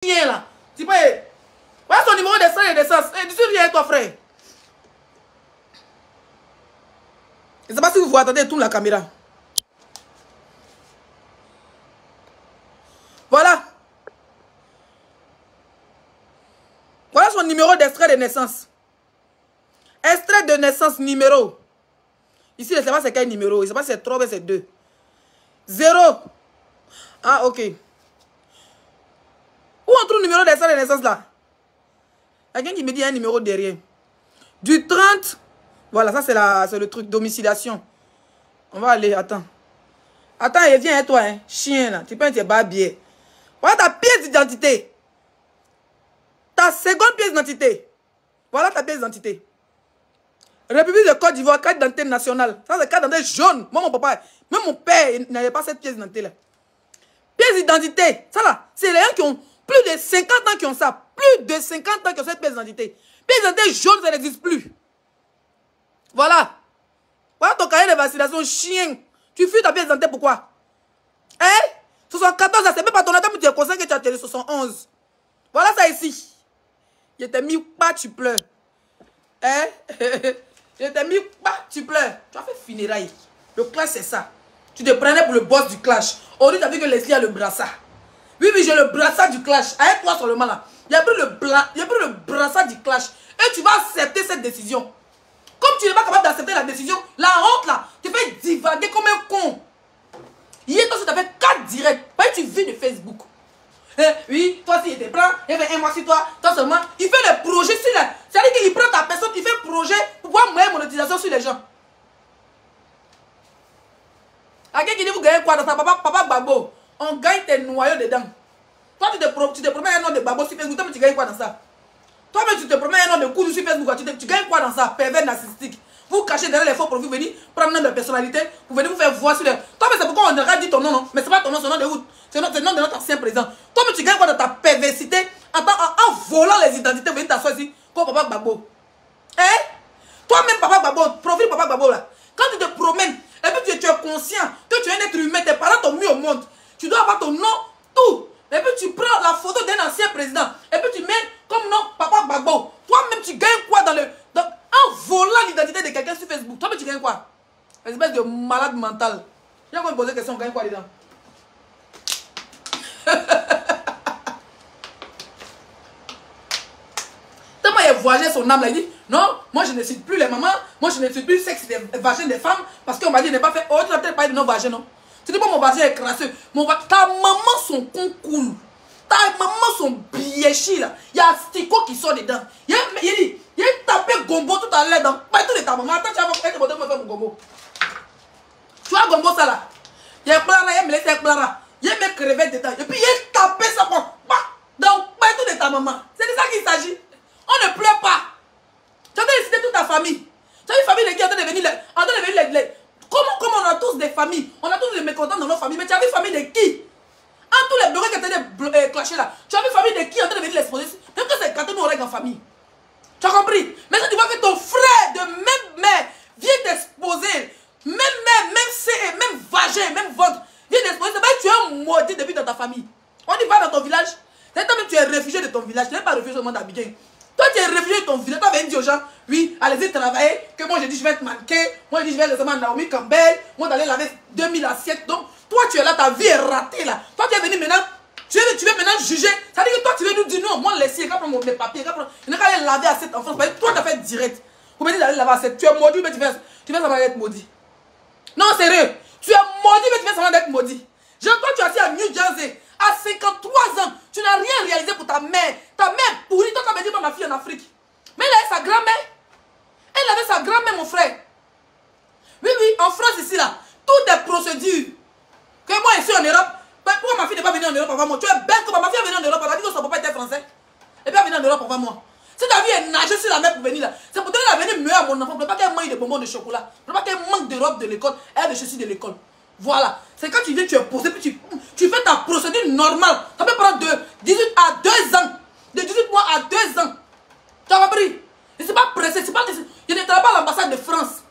chien là. Tu peux. Voilà son numéro d'extrait de naissance. Dis rien, toi, frère. Je ne sais pas si vous attendez tout la caméra. Voilà. Voilà son numéro d'extrait de naissance. Extrait de naissance numéro. Ici, je ne sais pas c'est quel numéro. Je ne sais pas si c'est 3 ou c'est 2. 0. Ah, ok. Où on trouve le numéro d'extrait de naissance là? Quelqu'un qui me dit un numéro derrière. Du 30. Voilà, ça c'est le truc. Domiciliation. On va aller, attends. Attends, viens, hein, toi, hein. Chien là. Tu peux être barbier. Voilà ta pièce d'identité. Ta seconde pièce d'identité. Voilà ta pièce d'identité. République de Côte d'Ivoire, carte d'identité nationale. Ça, c'est carte d'identité jaune. Moi, mon papa, même mon père, il n'avait pas cette pièce d'identité là. Pièce d'identité. Ça là, c'est les gens qui ont plus de 50 ans qui ont ça. Plus de 50 ans qui ont cette pièce d'identité. Pièce d'identité jaune, ça n'existe plus. Voilà. Voilà ton cahier de vaccination, chien. Tu fuis ta pièce d'identité, pourquoi? Hein? 74, c'est même pas ton attente, mais tu es conscient que tu as télé 71. Voilà ça ici. Je t'ai mis pas, tu pleures. Hein? Je t'ai mis pas, tu pleures. Tu as fait funérailles. Le clash, c'est ça. Tu te prenais pour le boss du clash. Aujourd'hui, tu as vu que Leslie a le brassard. Oui, j'ai le brassard du clash. Avec toi seulement là. Il a pris le brassard du clash. Et tu vas accepter cette décision. Comme tu n'es pas capable d'accepter la décision, la honte là, tu fais divaguer comme un con. Hier, toi, tu as fait 4 directs. Parce que tu vis de Facebook. Oui, toi, s'il était prêt, il fait un mois sur toi, toi seulement. Il fait le projet sur la. C'est-à-dire qu'il prend ta personne, il fait le projet pour pouvoir moyen monétisation sur les gens. À qui dit vous gagnez quoi dans ta papa Babo? On gagne tes noyaux dedans. Toi, tu te promets un nom de Babo sur Facebook, toi, mais tu gagnes quoi dans ça? Toi-même, tu te promets un nom de coude sur Facebook, tu gagnes quoi dans ça? Pervers narcissique. Vous cachez derrière les faux profils, vous venez prendre un nom de personnalité, vous venez vous faire voir sur les. Toi-même, c'est pourquoi on aura dit ton nom, non? Mais c'est pas ton nom, c'est le nom de vous. C'est le nom de notre ancien président. Toi-même, tu gagnes quoi dans ta perversité en volant les identités, vous venez t'asseoir ici, comme Papa Babo. Hein? Toi-même, Papa Babo, profil Papa Babo là. Quand tu te promènes, et puis tu es conscient que tu es un être humain, tes parents t'ont mis au monde. Tu dois avoir ton nom, tout. Et puis tu prends la photo d'un ancien président. Et puis tu mets comme nom Papa Babo. Toi-même, tu gagnes quoi en volant l'identité de quelqu'un sur Facebook? Toi-même, tu gagnes quoi? Espèce de malade mental. Je vais me poser la question, on gagne quoi dedans? Tellement il a voyagé son âme là, il dit non, moi je ne cite plus les mamans, moi je ne cite plus le sexe des vagins des femmes parce qu'on m'a dit n'est pas fait. Oh, tu n'as peut-être pas dit de non vagin, non? Tu dis pas mon vagin est crasseux. Ta maman son concours, ta maman son biéchi là, il y a Stico qui sort dedans. Il a tapé gombo tout à l'heure dans pas tout de ta maman. Attends, tu vas faire mon gombo. Tu vois gombo ça là? Il y a Clara, il y a Mélissa, Clara. Il y a mes crevettes dedans. Et puis il a tapé ça dans pas tout de ta maman. C'est de ça qu'il s'agit. On ne pleure pas. Tu as décidé toute ta famille. Tu as une famille de qui en train de venir les. Comment on a tous des familles? On a tous des mécontents dans nos familles. Mais tu as une famille de qui? En tous les bureaux qui étaient clashés là. Tu as une famille de qui en train de venir l'exposer? Même que c'est quand nous on règle en famille. Tu as compris? Mais si tu vois que ton frère de même mère vient t'exposer, même mère, même C, même vagin, même ventre, vient t'exposer, c'est pas que tu es un maudit depuis dans ta famille. On dit pas dans ton village. C'est toi-même tu es réfugié de ton village. Tu n'es pas réfugié au monde d'Abidjan. Toi, tu es réfugié de ton village. Toi, tu dit aux gens, oui, allez-y travailler. Que moi, je dis, je vais être mannequin. Moi, je dis, je vais recevoir Naomi Campbell. Moi, d'aller laver 2000 assiettes. Donc, toi, tu es là, ta vie est ratée là. Toi, tu es venu maintenant. Tu veux maintenant juger. Ça veut dire que toi, tu veux nous dire, non, moi, laisser, quand prendre mes papiers, il n'a qu'à aller laver assiette en France. Toi, tu as fait direct. Vous me dites d'aller laver assiette. Tu es maudit, mais tu fais semblant d'être maudit. Non, sérieux. Tu es maudit, mais tu fais semblant d'être maudit. Toi, tu es assis à New Jersey. À 53 ans, tu n'as rien réalisé pour ta mère. Ta mère pourrie, toi, tu as dit pas ma fille en Afrique. Mais elle avait sa grand-mère. Elle avait sa grand-mère, mon frère. Oui, en France, ici, là, toutes les procédures. Que moi, ici en Europe, pourquoi ma fille n'est pas venue en Europe avant moi? Tu es bête que ma fille est venue en Europe. Elle a dit que son papa était français. Et puis elle est venue en Europe avant moi. Si ta vie est nagée sur la mer pour venir là, c'est pour donner la venue meilleure à mon enfant. Pour ne pas qu'elle mange des bonbons de chocolat. Pour ne pas qu'elle manque de robe de l'école. Elle de ceci de l'école. Voilà. C'est quand tu viens, tu es posé, puis tu fais ta procédure normale. Ça peut prendre de 18 à 2 ans. De 18 mois à 2 ans. Tu as compris? Et c'est pas pressé. C'est pas. Je ne travaille pas à l'ambassade de France.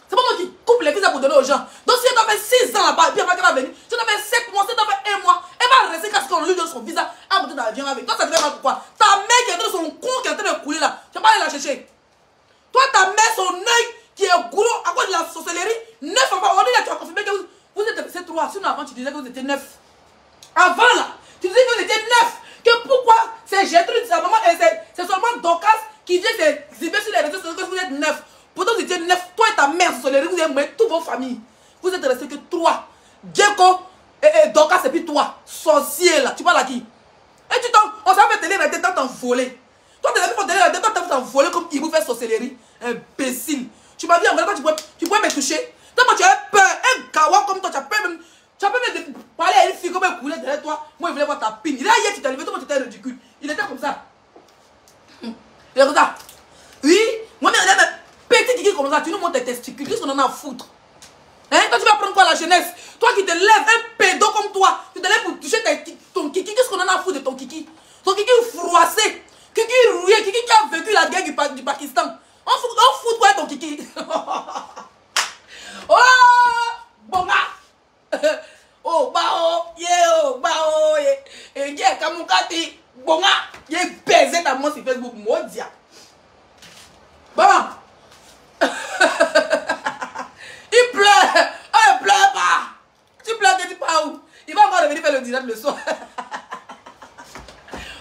C'est pas moi qui coupe les visas pour donner aux gens. Donc si elle doit faire 6 ans là-bas, et puis après qu'elle va venir, si elle doit faire 7 mois, si elle doit faire 1 mois, elle va rester jusqu'à ce qu'on lui donne son visa à monter dans l'avion avec. Toi, ça te pourquoi. Ta mère qui est en train de son con qui est en train de couler là. Tu vas pas aller la chercher. Toi, ta mère, son œil qui est gros à cause de la sorcellerie. 9 enfants. On dit là, tu as confirmé que vous êtes restés 3. Sinon, avant, tu disais que vous étiez 9. Avant là, tu disais que vous étiez 9. Que pourquoi c'est Gertrude, sa maman, c'est seulement Dorcas qui vient s'exhiber sur les réseaux sociaux que vous êtes 9. Pourtant, vous étiez 9. Toi et ta mère, sorcellerie, vous avez toutes vos familles. Vous êtes restés que 3. Diego et Dorcas, et puis toi, sorcier là. Tu parles à qui? Et tu t'en. On s'en fait télé la tête, t'en volé. Toi, tu as fait télé la tête, t'en volé comme il vous fait sorcellerie. Imbécile. Tu m'as dit en vrai, tu pourrais me toucher. Toi, tu as peur. Un gawa comme toi, tu as peur même. Tu as peur même de parler à une fille comme elle coulait derrière toi. Moi, il voulait voir ta pine. Il est hier, tu t'es levé, toi, tu étais ridicule. Il était comme ça. Il est comme ça. Oui, moi, mais regarde, petit kiki comme ça, tu nous montres tes testicules. Qu'est-ce qu'on en a à foutre? Hein? Quand tu vas prendre quoi la jeunesse? Toi qui te lèves, un pédo comme toi, tu te lèves pour toucher ton kiki. Qu'est-ce qu'on en a à foutre de ton kiki? Ton kiki froissé, kiki rouillé, kiki qui a vécu la guerre du Pakistan. On fout quoi ton kiki? Oh, bonga! Oh, bao, yeah, bao, yeah, kamukati, bonga, yeah, baisé ta main sur Facebook, modia. Bon. Il pleure. Oh, il pleure pas. Tu pleures que tu pars où? Il va encore revenir faire le direct le soir.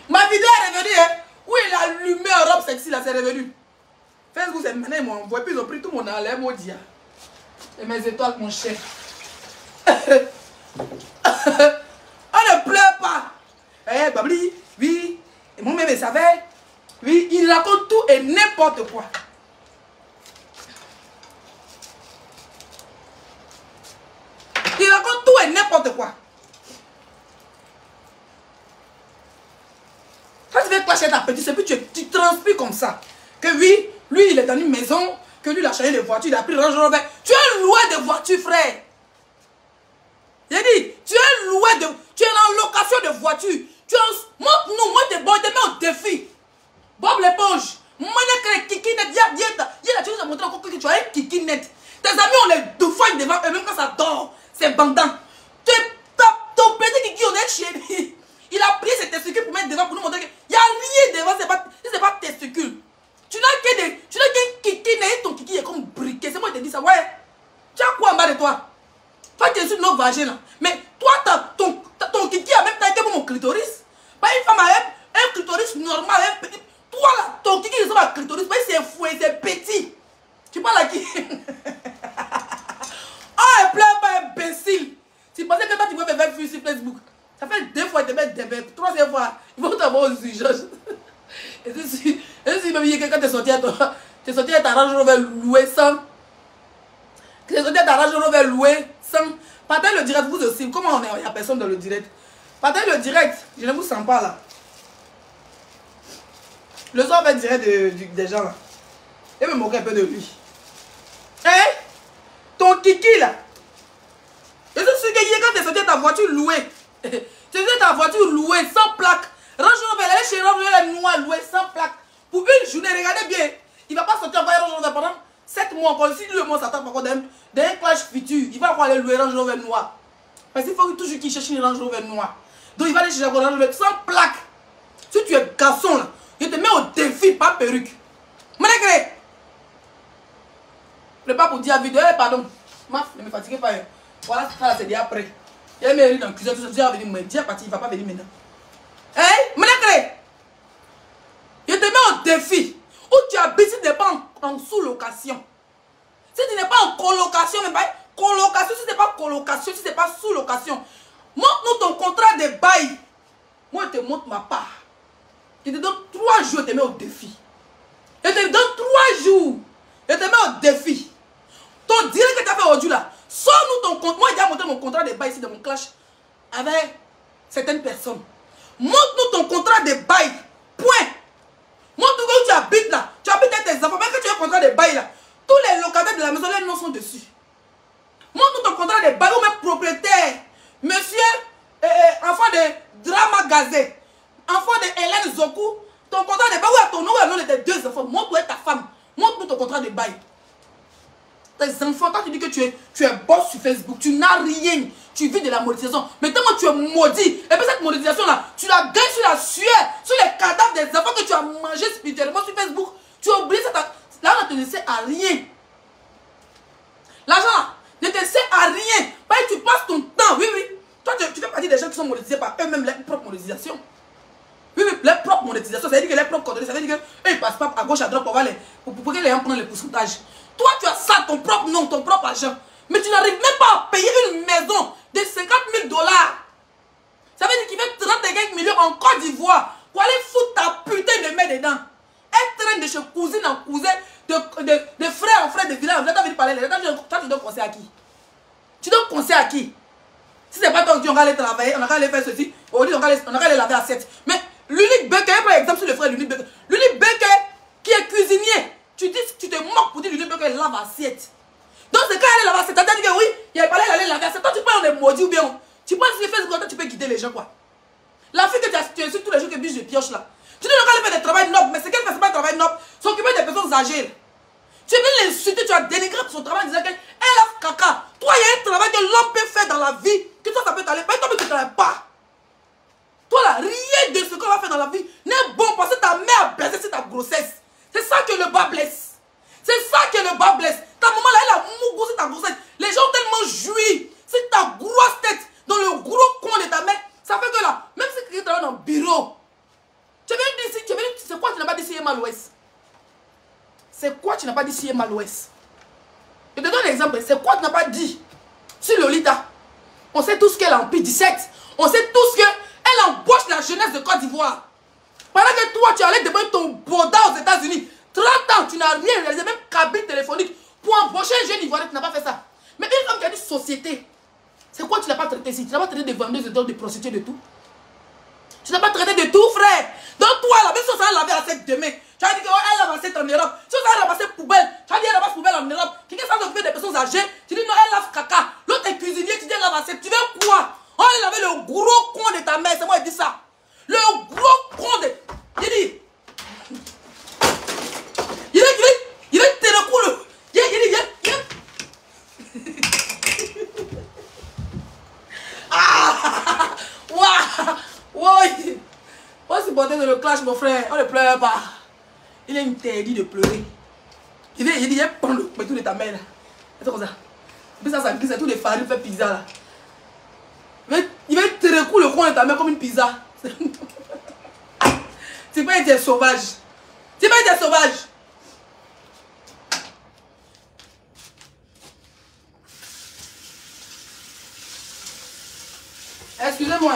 Ma vidéo est revenue, hein. Oui, il a allumé en robe sexy, là, c'est revenu. Facebook, c'est maintenant, ils m'ont envoyé, puis ils ont pris tout mon enlève, maudit. Et mes étoiles, mon cher. On ne pleure pas. Eh, Babli, oui. Et moi-même, il savait. Oui, il raconte tout et n'importe quoi. Il raconte tout et n'importe quoi. Quand tu veux clasher ta petite, c'est puis tu transpires comme ça. Que oui, lui, il est dans une maison, que lui, il a changé de voiture, il a pris Range Rover. Tu es loué de voiture, frère. J'ai dit, tu es loué de... Tu es en location de voiture. Tu es... Montre-nous, moi, t'es bon, t'es mis au défi. Bob l'éponge. Moi, je n'ai kiki net. Tu nous as montré encore que tu as un kiki net. Tes amis, on les défouille devant eux, même quand ça dort. C'est bandant. Ton petit kiki, on est chez lui. Il a pris ses testicules pour mettre devant, pour nous montrer qu'il n'y a rien devant, c'est pas testicules. Tu n'as qu'un kiki net, ton kiki est comme briquet. C'est moi qui te dis ça. Ouais. Tu as quoi en bas de toi? Toi, tu es sur nos vagins là. Mais toi, ton kiki a même taille que mon clitoris. Pas une femme a un clitoris normal, un petit. Toi là, ton kiki ressemble à un clitoris. C'est fouet, c'est petit. Tu parles à qui? Ah, elle pleure pas, imbécile. Tu pensais que toi, tu pouvais me faire fuir sur Facebook. Ça fait 2 fois, il te met des bêtes. 3e fois, il faut t'avoir aux urgences. Et si même quelqu'un t'es sorti à ta Range Rover loué 100. T'es sorti à ta Range Rover loué 100. Partez le direct, vous aussi. Comment on est? Il n'y a personne dans le direct. Partez le direct. Je ne vous sens pas là. Le soir, on va direct des gens là. Et me moquer un peu de lui. Hein? Ton kiki là. Je suis sûr que hier quand tu es sorti à ta voiture louée. Tu es sorti à ta voiture louée sans plaque. Range Rover, elle est chez Range Rover noire louée sans plaque. Pour une journée, regardez bien. Il ne va pas sortir encore Range Rover pendant 7 mois encore. Si lui et moi s'attend encore d'un clash futur, il va encore aller louer Range Rover noir. Parce qu'il faut toujours qu'il cherche une Range Rover noire. Donc il va aller chercher un Range Rover sans plaque. Si tu es garçon là, je te mets au défi, pas perruque. Malgré. Le pas pour dire à vidéo, pardon. Maf, ne me fatiguez pas. Voilà, ça là c'est dit après. Il y a mes dans la cuisine, tout ça, tu vas venir me dire, il ne va pas venir maintenant. Hein? Malgré. Je te mets au défi. Où tu habites, si tu n'es pas en sous-location. Si tu n'es pas en colocation, mais pas colocation, si tu n'es pas colocation, si tu n'es pas sous-location. Montre-nous ton contrat de bail. Moi, je te montre ma part. Je te donne 3 jours, je te mets au défi. Je te donne 3 jours. Je te mets au défi. Ton direct que tu as fait aujourd'hui là, sors-nous ton compte. Moi, j'ai déjà montré mon contrat de bail ici dans mon clash avec certaines personnes. Montre-nous ton contrat de bail. Point. Montre-nous où tu habites là. Tu habites avec tes enfants. Même que tu as un contrat de bail là. Tous les locataires de la maison, les noms sont dessus. Montre-nous ton contrat de bail ou même propriétaire. Monsieur, enfant de Drama Gazé. Enfant de Hélène Zoku. Ton contrat de bail, où est ton nom et le nom de tes 2 enfants. Montre-nous ta femme. Montre-nous ton contrat de bail. tes enfants, quand tu dis que tu es boss sur Facebook, tu n'as rien. Tu vis de la monétisation. Mais tellement tu es maudit. Et puis cette monétisation-là, tu la gagnes sur la sueur, sur les cadavres des enfants que tu as mangés spirituellement sur Facebook. Tu as oublié ça. L'argent ne te sert à rien. L'argent ne te sert à rien. Parce que tu passes ton temps. Oui, oui. Toi, tu fais partie des gens qui sont monétisés par eux-mêmes, leur propre monétisation. Oui, oui, leur propre monétisation. Ça veut dire que leur propre coordonnées. Ça veut dire qu'eux, ils ne passent pas à gauche, à droite pour que les gens prennent les pourcentages. Toi, tu as ça, ton propre nom, ton propre argent. Mais tu n'arrives même pas à payer une maison de 50 000 $. Ça veut dire qu'il fait 35 millions en Côte d'Ivoire pour aller foutre ta putain de main dedans. Elle traîne de chez cousine en cousin, de frère en frère, de village en village. Tu as venu parler. Toi, tu donnes conseil à qui? Tu donnes conseil à qui? Si c'est pas toi, on va aller travailler, on va aller faire ceci. On va aller laver à 7. Mais l'unique Becker, par exemple, sur le frère l'unique Becker. L'unique Becker qui est cuisinier. Tu te moques pour dire l'unique Becker lave à 7. Donc c'est quand elle est laver à 7. Tu as dit que oui, il a parlé d'aller laver à 7. Toi, tu peux en être maudit ou bien. Tu penses que Facebook, tu peux guider les gens quoi. La fille que tu insultes tous les jours que biche de pioche là. Tu dis qu'elle fait des travail nobles, mais c'est qu'elle fait pas un travail noble. S'occuper des personnes âgées. Tu viens l'insulter, tu as dénigré son travail en disant qu'elle a caca. Toi, il y a un travail que l'homme peut faire dans la vie. Que toi, ça peut t'aller. Mais toi, tu ne travailles pas. Toi là, rien de ce qu'on va faire dans la vie n'est bon parce que ta mère a baissé sur ta grossesse. C'est ça que le bas blesse. C'est ça que le bas blesse. Ta maman là, elle a mougou sur ta grossesse. Les gens ont tellement joui. C'est ta grosse tête dans le gros coin de ta mère. Ça fait que là, même si quelqu'un travaille dans le bureau, tu viens d'ici, c'est quoi tu n'as pas dit si mal ouest? C'est quoi tu n'as pas dit si mal ouest? Je te donne un exemple. C'est quoi tu n'as pas dit sur Lolita? On sait tous qu'elle est en P17. On sait tous qu'elle embauche la jeunesse de Côte d'Ivoire. Pendant que toi, tu allais demander ton boda aux États-Unis. 30 ans, tu n'as rien réalisé, même cabine téléphonique. Pour embaucher un jeune Ivoirien, tu n'as pas fait ça. Mais une femme qui a dit société, c'est quoi tu n'as pas traité ici? Tu n'as pas traité de vendeuses, de prostituées, de tout. Tu n'as pas traité de tout, frère. Donc toi, là, même si ça va laver à 7 demain, tu as dit qu'elle lave à 7 en Europe. Si ça va ramasser poubelle, tu as dit qu'elle ramasse poubelle en Europe. Quelqu'un s'en occuper des personnes âgées, tu dis non, elle lave caca. L'autre est cuisinier, tu dis elle lave à 7. Tu veux quoi? On va laver le gros con de ta mère, c'est moi qui dis ça. Le gros con de... Il dit... Il est télécoule. Ah! Waouh! On va supporter de le clash, mon frère. On ne pleure pas. Il est interdit de pleurer. Il dit, il prend le tout de ta mère. C'est comme ça. Et puis ça glisse, c'est tout les farines, fait pizza là. Il va te recouler le coin de ta mère comme une pizza. C'est pas être sauvage. C'est pas être sauvage. Excusez-moi.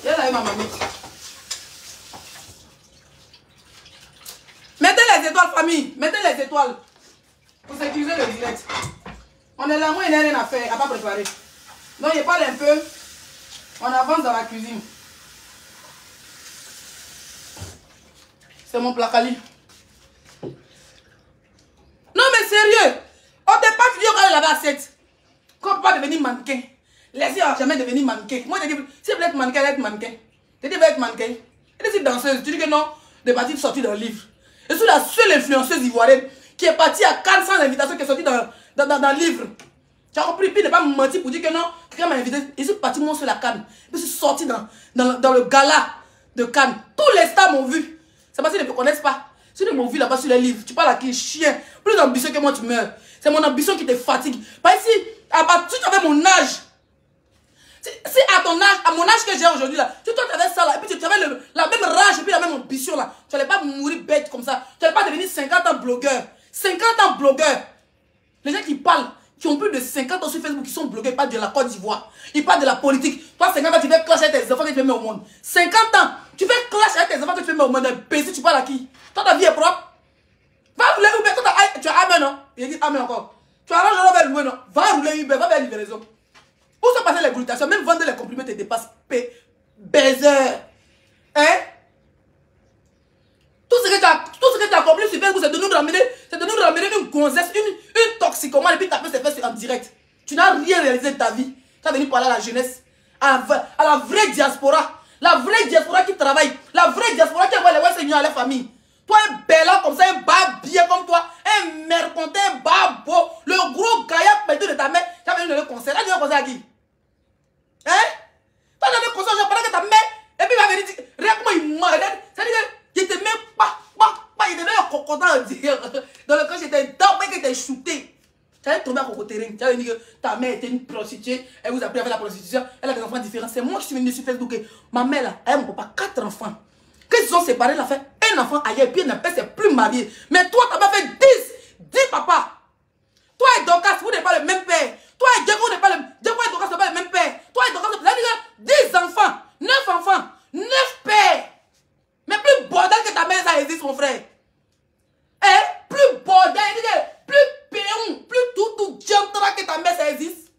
Il y a là ma mamie. Mettez les étoiles, famille. Mettez les étoiles. Pour sécuriser le direct. On est là, moi, il n'y a rien à faire, à pas préparer. Donc, il parle un peu. On avance dans la cuisine. C'est mon placali. Non, mais sérieux. Au départ, tu dis qu'on est là-bas à 7. Qu'on ne peut pas devenir mannequin. Les filles n'ont jamais devenir mannequin. Moi, je dis, si vous êtes mannequin, elle est mannequin. Tu dis, vous êtes mannequin. Elle est danseuse. Tu dis que non, de partir sortir dans le livre. Je suis la seule influenceuse ivoirienne qui est partie à Cannes sans invitation, qui est sortie dans le livre. Tu as compris, puis ne pas me mentir pour dire que non, quelqu'un m'a invité. Je suis partie moi sur la Cannes. Je suis sortie dans le gala de Cannes. Tous les stars m'ont vu. C'est parce qu'ils ne me connaissent pas. Si ils m'ont vu là-bas sur les livres, tu parles à qui? Chien. Plus ambitieux que moi, tu meurs. C'est mon ambition qui te fatigue. Parce que si tu avais mon âge, si à ton âge, à mon âge que j'ai aujourd'hui là, si toi tu avais ça là, et puis tu avais la même rage et puis la même ambition là, tu n'allais pas mourir bête comme ça. Tu n'allais pas devenir 50 ans blogueur. 50 ans blogueur. Les gens qui parlent, qui ont plus de 50 ans sur Facebook, qui sont blogueurs, ils parlent de la Côte d'Ivoire. Ils parlent de la politique. Toi, 50 ans, tu fais clash avec tes enfants que tu fais mettre au monde. 50 ans, tu fais clash avec tes enfants que tu fais mettre au monde. Si tu parles à qui? Toi, ta vie est propre. Va rouler Uber. Tu as Amen, non? Il dit Amen encore. Tu arranges un vers louer, non? Va rouler Uber, va vers la livraison. Où sont passées les glutations? Même vendre les comprimés te dépasse. Baiser. Hein? Tout ce que tu as accompli sur Facebook, c'est de nous ramener une gonzesse, une toxicomane, et puis taper ses fesses en direct. Tu n'as rien réalisé de ta vie. Tu as venu parler à la jeunesse, à la vraie diaspora. La vraie diaspora qui travaille. La vraie diaspora qui envoie les West à la famille. Toi, Toi, un bella comme ça, un barbier comme toi, un mercantin, un babo, le gros gaillard perdu de ta mère, tu as venu donner le conseil. Là, tu vas conseil à qui? Hein? Tu as donné le conseil, pendant que ta mère, et puis il va venir dire, regarde comment il m'a, c'est-à-dire qu'il te met pas, il te met un cocotin à dire, dans le cas j'étais dedans, mais qu'il t'a shooté. Tu allais tomber à cocoterine, tu allais dire que ta mère était une prostituée, elle vous a pris à faire la prostitution, elle a des enfants différents. C'est moi qui suis venu sur Facebook, ma mère là, elle a mon papa, 4 enfants. Quand ils sont séparés, elle a fait un enfant ailleurs, puis elle ne s'est plus mariée. Mais toi, tu as fait 10 papas. Toi et Dorcas, vous n'êtes pas le même père. Toi et Diego, vous n'êtes pas le même père. Diego et Dorcas, vous n'êtes pas le même père. Toi et Dorcas, vous n'êtes pas 10 enfants, 9 enfants, 9 pères. Mais plus bordel que ta mère, ça existe, mon frère. Plus bordel, plus péon, plus tout diantra que ta mère, ça existe.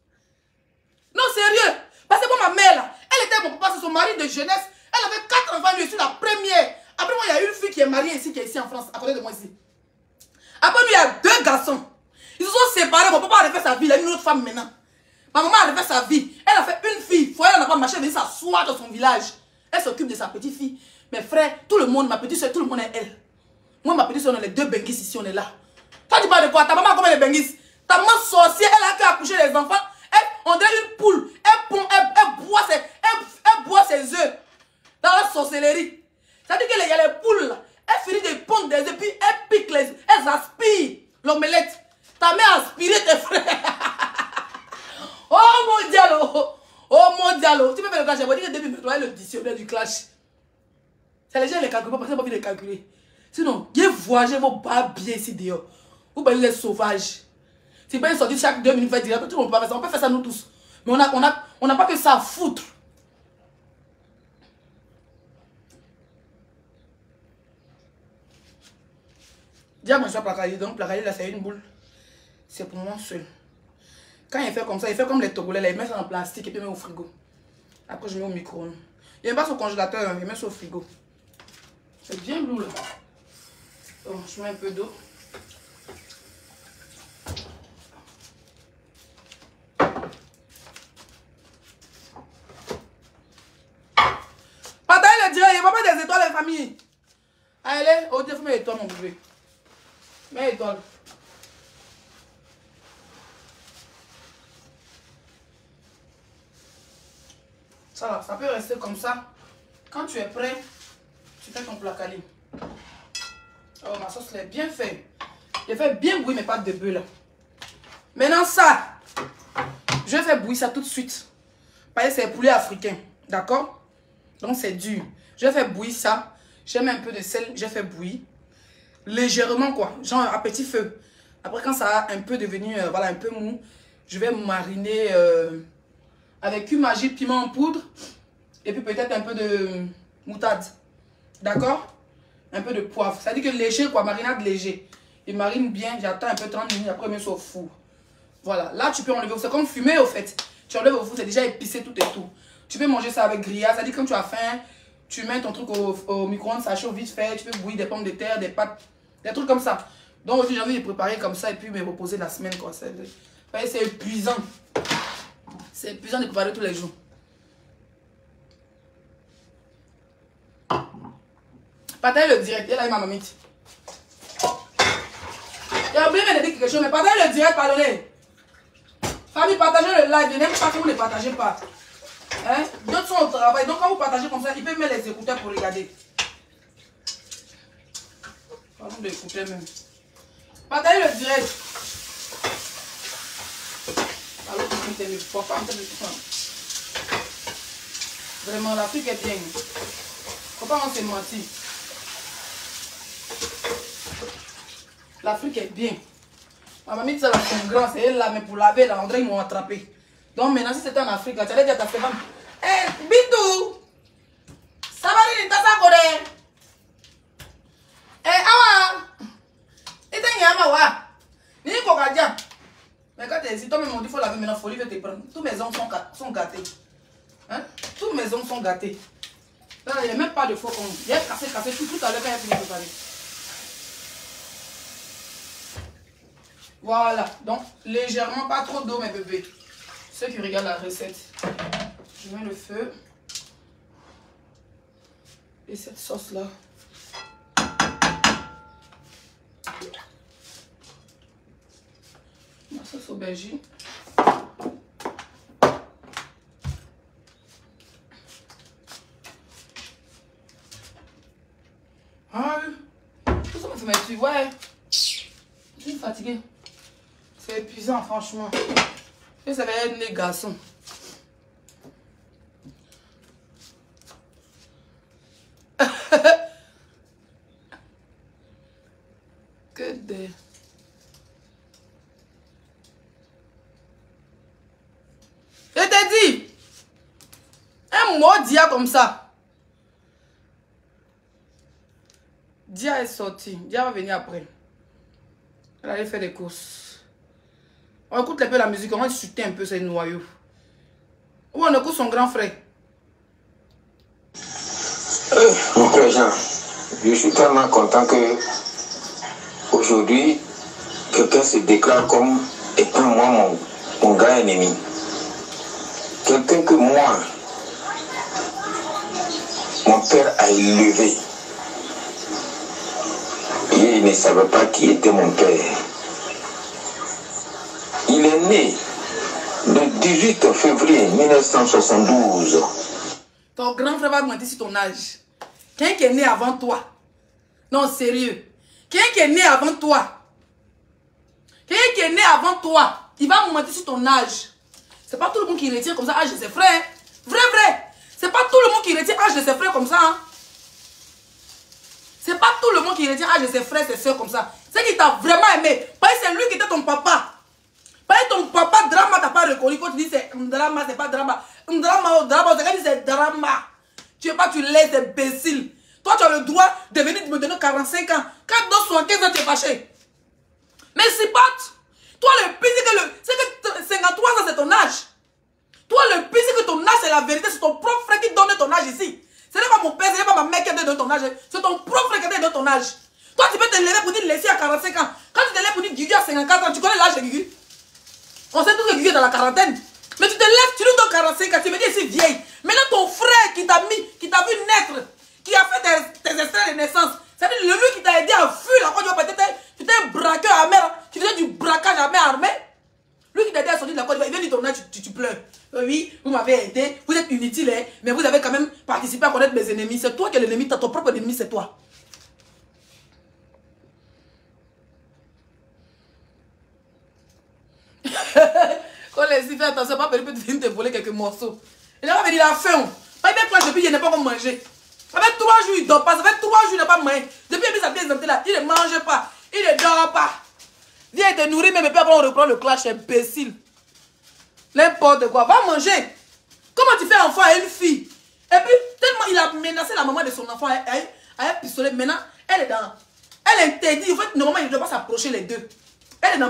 Non, sérieux. Parce que moi, ma mère, là, elle était mon papa, c'est son mari de jeunesse. Elle avait 4 enfants, lui, je suis la première. Après moi, il y a une fille qui est mariée ici, qui est ici en France, à côté de moi ici. Après lui, il y a 2 garçons. Ils se sont séparés, mon papa a refait sa vie, il a une autre femme maintenant. Ma maman a refait sa vie. Elle a fait une fille. Faut elle n'a pas marché, elle est venue s'asseoir dans son village. Elle s'occupe de sa petite fille. Mes frères, tout le monde, ma petite soeur, tout le monde est elle. Moi, ma petite soeur, on est les 2 benguis ici, on est là. Toi, tu parles de quoi? Ta maman a combien de benguis? Ta maman sorcière, elle a qu'à accoucher les enfants. On dirait une poule. Elle boit ses œufs dans la sorcellerie. C'est-à-dire qu'il y a les poules là. Elle finit de pondre des œufs, puis elle pique les œufs. Elle aspire l'omelette. Ta mère a aspiré tes frères. Oh mon dialogue. Oh mon dialogue. Tu peux faire le clash. Je vais dire que depuis maintenant, le dictionnaire du clash. C'est les gens qui les calculent pas parce qu'ils n'ont pas envie de les calculer. Sinon, viens voyager vos barbiers ici dehors. Vous voyez les sauvages. Si vous sortir chaque 2 minutes, tout le monde peut faire ça. On peut faire ça nous tous. Mais on n'a pas que ça à foutre. Déjà, moi je suis placardé. Donc, placardé là, c'est une boule. C'est pour moi seul. Quand il fait comme ça, il fait comme les Togolais. Là, il met ça en plastique et puis il met au frigo. Après, je mets au micro-ondes. Il met pas au congélateur, hein, il met ça au frigo. C'est bien lourd là. Bon, je mets un peu d'eau. Partagez le direct, il n'y a pas des étoiles, les familles. Allez, au défaut, mets étoiles, mon bébé. Mets étoiles. Ça peut rester comme ça. Quand tu es prêt, tu fais ton placali. Oh, ma sauce est bien faite. J'ai fait bien bouillir mes pâtes de bœuf là. Maintenant ça, je vais faire bouillir ça tout de suite. Parce que c'est poulet africain. D'accord? Donc c'est dur. Je vais faire bouillir ça. Je mets un peu de sel. Je fais bouillir. Légèrement quoi. Genre à petit feu. Après quand ça a un peu devenu voilà, un peu mou, je vais mariner avec cumin, piment en poudre. Et puis peut-être un peu de moutarde. D'accord? Un peu de poivre. Ça dit que léger quoi. Marinade léger. Il marine bien. J'attends un peu 30 minutes. Après je mets ça au four. Voilà. Là tu peux enlever. C'est comme fumer au fait. Tu enlèves au four. C'est déjà épicé tout et tout. Tu peux manger ça avec grillade. Ça dit que quand tu as faim, tu mets ton truc au micro-ondes. Ça chauffe vite fait. Tu peux bouillir des pommes de terre, des pâtes. Des trucs comme ça. Donc aujourd'hui j'ai envie de préparer comme ça. Et puis me reposer la semaine quoi. C'est épuisant. C'est épuisant de préparer tous les jours. Partagez le direct. Et là, il m'a mamite. J'ai oublié de dire quelque chose, mais partagez le direct, pardonnez. Famille, partagez le live. Je n'aime pas que vous ne partagez pas. Hein? D'autres sont au travail. Donc, quand vous partagez comme ça, ils peuvent mettre les écouteurs pour regarder. Pardon de écouter même. Partagez le direct. Alors, vraiment, l'Afrique est bien. Faut pas en se mentir. L'Afrique est bien. Ma mamie dit ça, c'est grand, c'est elle là, mais pour laver là, on dirait qu'ils m'ont attrapé. Donc maintenant, si c'était en Afrique, là, tu allais dire à ta femme, hé, Bintou, ça va aller, t'as ça, Corée. Eh, awa, et t'as n'y a pas, wa. Ni Kokadia. Mais quand t'es ici, toi-même, on dit, il faut laver maintenant, il faut lui te prendre. Tous mes ongles sont gâtés. Hein? Tous mes ongles sont gâtés. Là, il n'y a même pas de faux ongles. Il y a cassé tout à l'heure quand il a fini de préparer. Voilà, donc légèrement, pas trop d'eau mes bébés. Ceux qui regardent la recette. Je mets le feu. Et cette sauce là. aubergine. Ah, tout ça me fait m'épuiser. Ouais. Je suis fatiguée. C'est épuisant, franchement. Et ça va être les garçons. Que de... Je t'ai dit, un mot Dia comme ça. Dia est sorti. Dia va venir après. Elle allait faire des courses. On écoute un peu la musique, on va chuter un peu ces noyaux. Ou on écoute son grand frère. Mon frère Jean, je suis tellement content que aujourd'hui, quelqu'un se déclare comme étant moi mon grand ennemi. Quelqu'un que moi, mon père a élevé. Et il ne savait pas qui était mon père. Il est né le 18 février 1972. Ton grand frère va mentir sur ton âge. Quelqu'un qui est né avant toi. Non, sérieux. Quelqu'un qui est né avant toi. Quelqu'un qui est né avant toi. Il va mentir sur ton âge. C'est pas tout le monde qui retient comme ça âge de ses frères. Vrai. C'est pas tout le monde qui retient âge de ses frères comme ça. Hein? C'est pas tout le monde qui retient âge de ses frères, ses soeurs comme ça. C'est qui t'a vraiment aimé. Parce que c'est lui qui était ton papa. Parce que ton papa drama t'as pas reconnu. Quand tu dis c'est drama, c'est pas drama. Drama, c'est quand tu dis c'est drama. Tu veux pas, tu laisses imbécile. Toi, tu as le droit de venir me donner 45 ans. Quand dans 75 ans, tu es fâché. Mais c'est pas. Toi, le pire, c'est que 53 ans, c'est ton âge. Toi, le pire, c'est que ton âge, c'est la vérité. C'est ton propre frère qui donne ton âge ici. Ce n'est pas mon père, ce n'est pas ma mère qui donne ton âge. C'est ton propre frère qui donne ton âge. Toi, tu peux te lever pour dire laisser à 45 ans. Quand tu te lèves pour dire Guigui à 54 ans, tu connais l'âge de Guigui. On sait tous que Guigui est dans la quarantaine. Mais tu te lèves, tu nous donnes 45 ans, tu me dis ici vieille. Maintenant, ton frère qui t'a vu naître, qui a fait tes extraits de naissance, c'est-à-dire lui qui t'a aidé à fuir la Côte d'Ivoire, tu étais un braqueur armé, tu faisais du braquage à main armée. Lui qui t'a aidé à sortir de la Côte d'Ivoire, il vient dire ton âge, tu pleures. Oui, vous m'avez aidé, vous êtes inutile, hein, mais vous avez quand même participé à connaître mes ennemis. C'est toi qui es l'ennemi, ton propre ennemi, c'est toi. Quand les filles font attention, pas peut venir te voler quelques morceaux. Il va venir la faim. Pas bien que depuis il n'a pas encore mangé. Ça fait 3 jours, il ne dort pas. Ça fait 3 jours, il n'a pas mangé. Depuis qu'il a mis sa pièce là, il ne mange pas. Il ne dort pas. Viens te nourrir, mais puis après on reprend le clash, imbécile. N'importe quoi. Va manger. Comment tu fais enfant à une fille? Et puis, tellement il a menacé la maman de son enfant avec un pistolet. Maintenant, elle est dans. Elle interdit. En fait, normalement, il ne doit pas s'approcher les deux. Elle est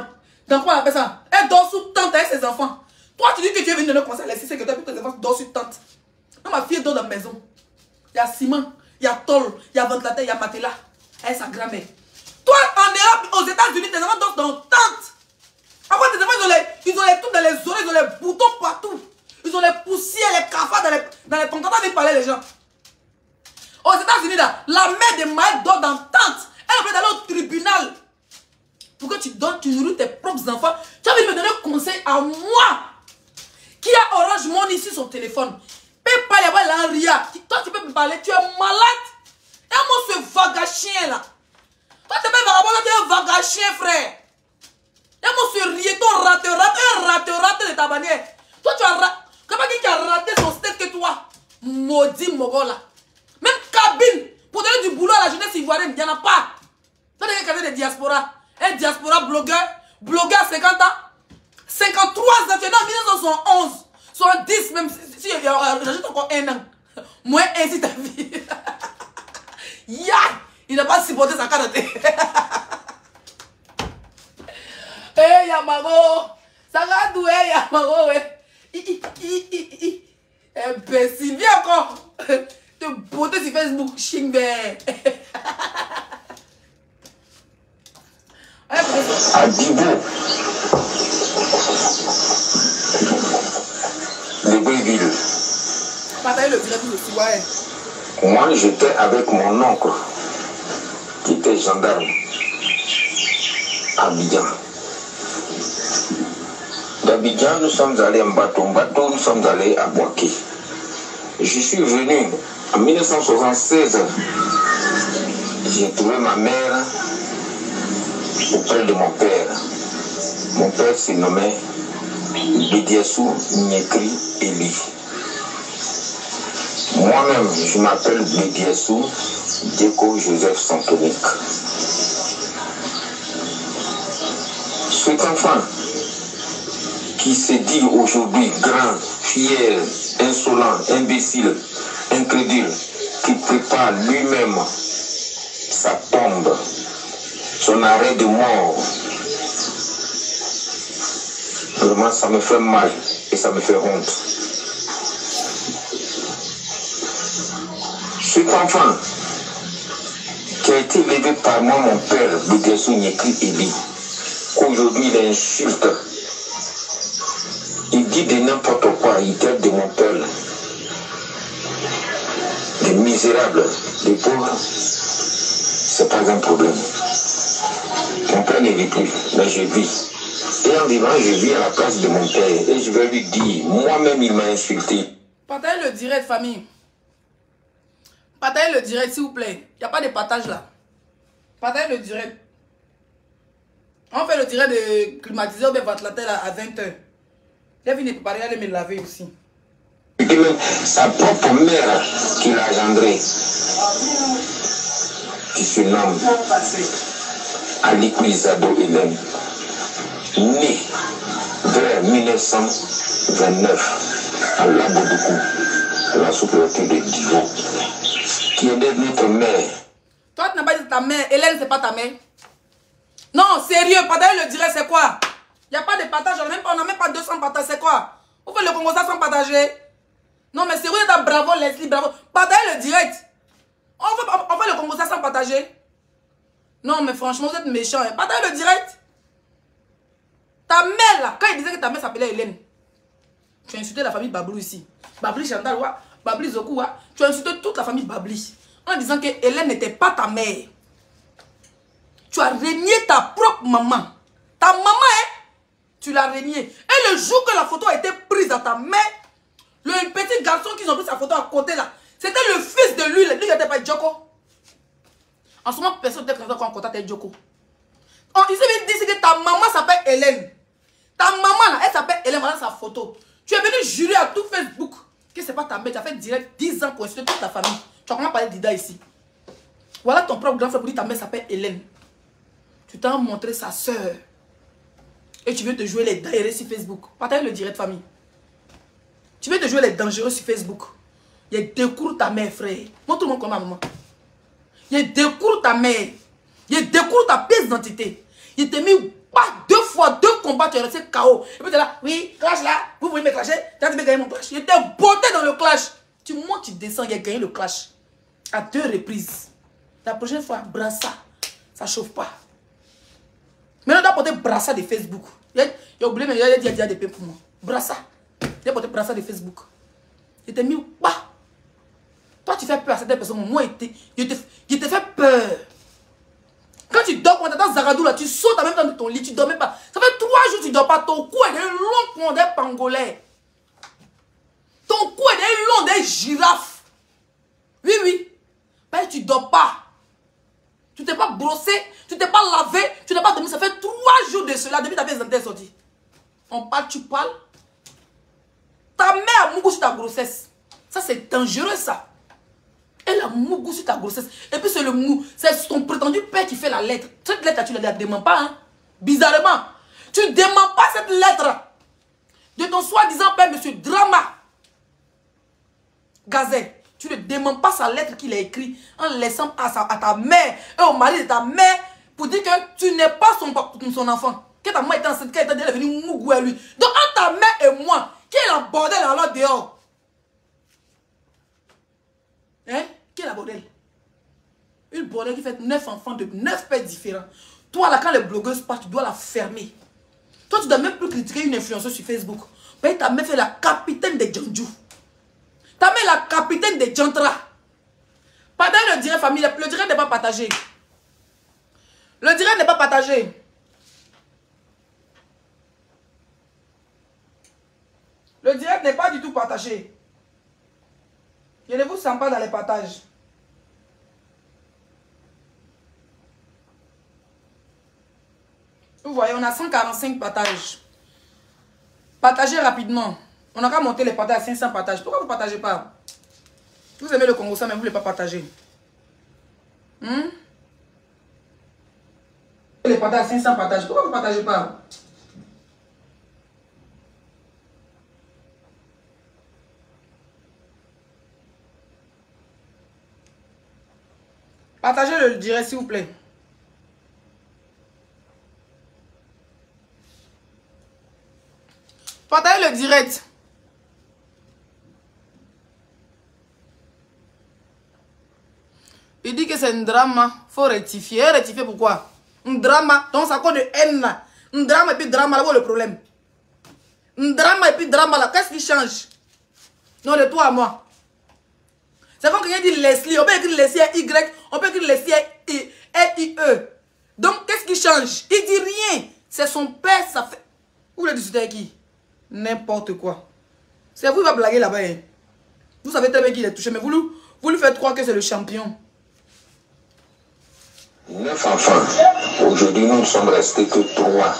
dans quoi on appelle ça? Elle dort sous tente avec ses enfants. Toi, tu dis que tu es venu donner conseil à laisser, c'est que toi, tes enfants dorment sur tente. Non, ma fille dort dans la maison. Il y a ciment, il y a tôle, il y a ventilateur, il y a matelas. Elle, sa grand-mère. Toi, en Europe, aux États-Unis, tes enfants dorment dans tente. Après, tes enfants, ils ont les trucs dans les oreilles, ils ont les boutons partout. Ils ont les poussières, les cafards dans les pantalons, avec parler les gens. Aux États-Unis, là, la mère de Maël dort dans tente. Elle va aller au tribunal. Pour que tu donnes, tu nourris tes propres enfants. Tu as envie de me donner un conseil à moi, qui a Orange Money sur son téléphone. Peut pas y avoir l'Henria. Toi, tu peux me parler, tu es malade. Et moi, ce vagachien là. Toi, tu es pas vagabond, tu es un vagachien, frère. Et moi, ce rieton raté de ta bannière. Toi, tu as raté. Comment qui a raté son steak que toi? Maudit mogol là. Même cabine pour donner du boulot à la jeunesse ivoirienne, il n'y en a pas. Ça, c'est quelqu'un de diaspora. Un diaspora blogueur à 50 ans. 53 ans, tu es né en 1911. 70, même si j'ajoute encore 1 an. Moins ainsi ta vie. Ya! Il n'a pas supporté sa carte. Hey Yamago! Ça va d'où est Yamago? Imbécile, viens encore! Te beauté sur Facebook, chingbe! À Dibou, le Bréville. Moi, j'étais avec mon oncle, qui était gendarme, à Abidjan. d'Abidjan, nous sommes allés en bateau. En bateau, nous sommes allés à Boaké. Je suis venu en 1976. J'ai trouvé ma mère auprès de mon père. Mon père se nommait Bédiassou Nyekri Eli. Moi-même, je m'appelle Bédiassou Deko Joseph Santonique. Cet enfant qui se dit aujourd'hui grand, fier, insolent, imbécile, incrédule, qui prépare lui-même sa tombe, son arrêt de mort. Vraiment, ça me fait mal et ça me fait honte. Cet enfant qui a été élevé par moi, mon père, Bédiassou Nyekri Eli, qu'aujourd'hui il insulte, il dit de n'importe quoi, il traite de mon père, des misérables, des pauvres, c'est pas un problème. Mon père ne vit plus, mais je vis. Et en vivant, je vis à la place de mon père. Et je vais lui dire, moi-même, il m'a insulté. Partagez le direct, famille. Partagez le direct, s'il vous plaît. Il n'y a pas de partage là. Partagez le direct. On fait le direct de climatiseur ou ventilateur à 20h. J'ai fini de préparer, aller me laver aussi. Et même sa propre mère qui l'a engendré, qui se nomme Alikou Izado Hélène, né vers 1929 à Labodoukou, la sous-préfecture de Divo, qui est notre mère. Toi, tu n'as pas dit ta mère. Hélène, c'est pas ta mère. Non, sérieux, partager le direct, c'est quoi? Il n'y a pas de partage, on n'a même pas 200 partages, c'est quoi? Vous faites le Congo ça sans partager? Non, mais sérieux, bravo Leslie, bravo. Partagez le direct. On fait le Congo ça sans partager? Non, mais franchement, vous êtes méchants. Hein. Partagez le direct. Ta mère, là, quand il disait que ta mère s'appelait Hélène, tu as insulté la famille Bablou ici. Babli Chantal, Babli Zokou, tu as insulté toute la famille Babli. En disant que Hélène n'était pas ta mère. Tu as renié ta propre maman. Ta maman, hein, tu l'as renié. Et le jour que la photo a été prise à ta main, le petit garçon qui ont pris sa photo à côté là, c'était le fils de lui, lui qui n'était pas Djoko. En ce moment, personne n'était en contact avec Djoko. Il s'est dit que ta maman s'appelle Hélène. Ta maman là, elle s'appelle Hélène, voilà sa photo. Tu es venu jurer à tout Facebook que c'est pas ta mère. Tu as fait direct 10 ans pour insulter toute ta famille. Tu as comment parlé d'Ida ici. Voilà ton propre grand frère pour dire que ta mère s'appelle Hélène. Tu t'as montré sa soeur. Et tu veux te jouer les dangereux sur Facebook. Partagez le direct famille. Tu veux te jouer les dangereux sur Facebook. Il découvre ta mère, frère. Moi, tout le monde connaît ma maman. Il découvre ta mère. Il découvre ta pièce d'identité. Il t'a mis deux fois, 2 combats, tu es resté KO. Et puis tu es là, oui, clash là, vous voulez me clasher? Tu as gagné mon clash. Il était botté dans le clash. Tu montes, tu descends, il a gagné le clash. À 2 reprises. La prochaine fois, brassard, ça chauffe pas. Maintenant, tu dois porter brassard de Facebook. Il a oublié, mais il a dit des pains pour moi. Brassard. Il a porté brassard de Facebook. Il t'a mis, bah. Toi, tu fais peur à certaines personnes. Moi, il te fait peur. Quand tu dors, quand tu entends Zagadou, là, tu sautes en même temps de ton lit, tu ne dors même pas. Ça fait 3 jours que tu ne dors pas. Ton cou est long comme des pangolais. Ton cou est long des girafes. Oui, oui. Ben, tu ne dors pas. Tu ne t'es pas brossé, tu ne t'es pas lavé, tu n'as pas dormi. Ça fait 3 jours de cela depuis ta pièce d'identité est sortie. On parle, tu parles. Ta mère a mougou sur ta grossesse. Ça, c'est dangereux, ça. Elle a mougou sur ta grossesse. Et puis, c'est le mou. C'est ton prétendu père qui fait la lettre. Cette lettre, tu ne la démens pas, hein. Bizarrement. Tu ne démens pas cette lettre de ton soi-disant père, monsieur Drama Gazet. Tu ne demandes pas sa lettre qu'il a écrite en laissant à ta mère et au mari de ta mère pour dire que tu n'es pas son enfant. Que ta mère était enceinte, qu'elle était venue mougou à lui. Donc, entre ta mère et moi, qui est la bordel alors dehors? Hein? Qui est la bordel? Une bordel qui fait 9 enfants de 9 pères différents. Toi, là, quand les blogueuses partent, tu dois la fermer. Toi, tu ne dois même plus critiquer une influenceuse sur Facebook. Mais ta mère fait la capitaine des Djandjou. Ta mère la capitaine des Djantra. Partagez le direct, famille. Le direct n'est pas partagé. Le direct n'est pas partagé. Le direct n'est pas du tout partagé. Je ne vous sens pas dans les partages. Vous voyez, on a 145 partages. Partagez rapidement. On n'a qu'à monter les partages à 500 partages. Pourquoi vous ne partagez pas? Vous aimez le Congo, ça, mais vous ne voulez pas partager. Les partages à 500 partages. Pourquoi vous ne partagez pas? Partagez le direct, s'il vous plaît. Partagez le direct. Il dit que c'est un drame. Il faut rectifier. Rectifier pourquoi? Un drame. Donc ça cause de haine. Un drame et puis drame, là, où est le problème? Un drame et puis drame, là, qu'est-ce qui change? Non, de toi à moi. C'est comme quelqu'un dit Leslie. On peut écrire Leslie Y. On peut écrire Leslie L-I-E. Donc, qu'est-ce qui change? Il dit rien. C'est son père, ça fait... Vous voulez discuter avec qui? N'importe quoi. C'est vous qui va blaguer là-bas. Hein. Vous savez très bien qu'il est touché, mais vous lui faites croire que c'est le champion. 9 enfants. Aujourd'hui, nous ne sommes restés que 3.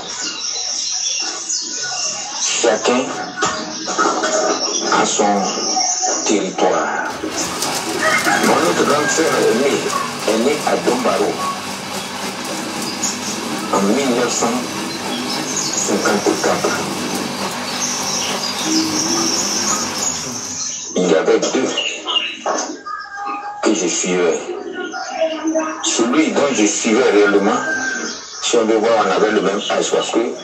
Chacun a son territoire. Notre grande sœur est née à Dombaro en 1954. Il y avait 2 que je suivais. Celui dont je suivais réellement, si on veut voir, on avait le même âge parce que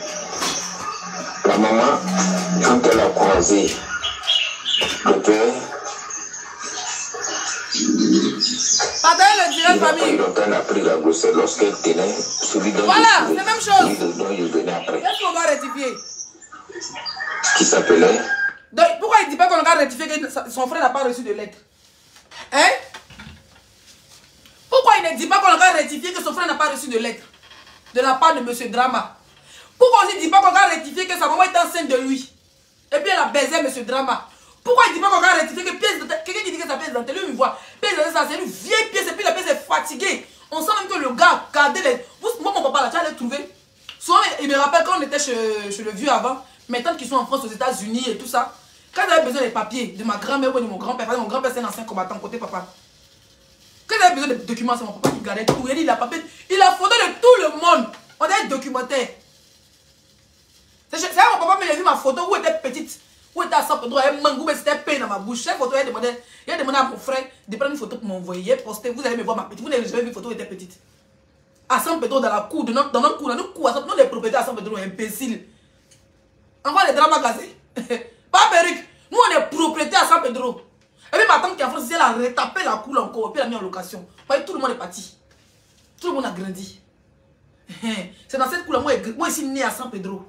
la maman, quand elle a croisé le père, partagez le direct, famille. Longtemps elle a pris la grossesse lorsqu'elle tenait celui dont voilà, c'est la même chose. Celui dont il venait après. Qu'est-ce qu'on va rectifier? Qui s'appelait? Donc, pourquoi il ne dit pas qu'on va rectifier que son frère n'a pas reçu de lettre? Hein? Pourquoi il ne dit pas qu'on va rectifier que son frère n'a pas reçu de lettre de la part de M. Drama? Pourquoi il ne dit pas qu'on va rectifier que sa maman est enceinte de lui? Et puis elle a baisé M. Drama? Pourquoi il ne dit pas qu'on va rectifier que pièce de tête, quelqu'un qui dit que sa pièce d'identité, lui, il voit, pièce de tête, c'est une vieille pièce, et puis la pièce est fatiguée. On sent même que le gars a gardé les... Moi, mon papa, là, tu vas les trouver. Souvent, il me rappelle quand on était chez le vieux avant, mes tantes qui sont en France, aux États-Unis et tout ça, quand j'avais besoin des papiers de ma grand-mère ou de mon grand-père, mon grand-père c'est un ancien combattant côté papa. Quand j'avais besoin de documents, c'est mon papa qui gardait tout. Il a papier, il a photo de tout le monde. On est documentaire. C'est mon papa me l'a vu ma photo où était petite. Où était à San Pedro, elle mangou, mais c'était peine dans ma bouche. Cette photo, il a demandé à mon frère de prendre une photo pour m'envoyer. Il a posté, vous allez me voir ma petite. Vous n'avez jamais vu une photo où elle était petite. À San Pedro, dans la cour, dans notre cour, nous les propriétaires à San Pedro, imbéciles. Envoie les dramas gazés. Pas perruque. Nous, on est propriétaires à San Pedro. Et puis ma tante qui est en France, elle a retapé la cour encore. Et puis elle a mis en location. Voyez, tout le monde est parti. Tout le monde a grandi. C'est dans cette cour-là, moi, je suis né à San Pedro.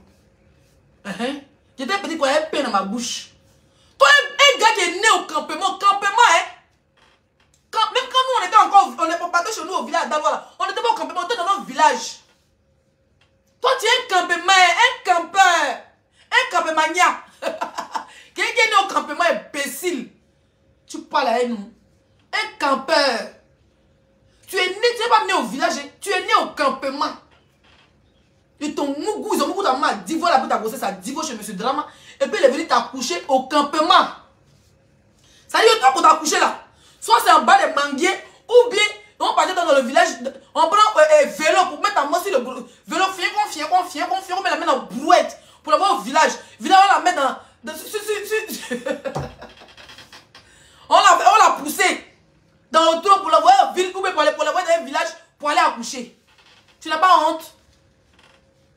J'étais petit quand il y avait peine dans ma bouche. Toi, un gars qui est né au campement, hein? Même quand nous, on était encore, on n'est pas parti chez nous au village d'Alois, on n'était pas au campement, on était dans notre village. Toi, tu es un campement, un campeur, un campemania. Quelqu'un qui est né au campement, imbécile. Tu parles avec nous. Un campeur. Tu es né, tu n'es pas né au village, tu es né au campement. Et ton mougou, ils ont beaucoup d'amants à Divo, la ta grossesse à Divo chez M. Drama. Et puis il est venu t'accoucher au campement. Ça dit, toi, pour t'accoucher là, soit c'est en bas des manguiers, ou bien on part dans le village, on prend un vélo pour mettre ta main sur le vélo, on met la main dans la brouette pour l'avoir au village. Village, on la met dans. On l'a poussé dans le tour pour l'avoir ville, ou bien pour l'avoir dans un village pour aller accoucher. Tu n'as pas honte?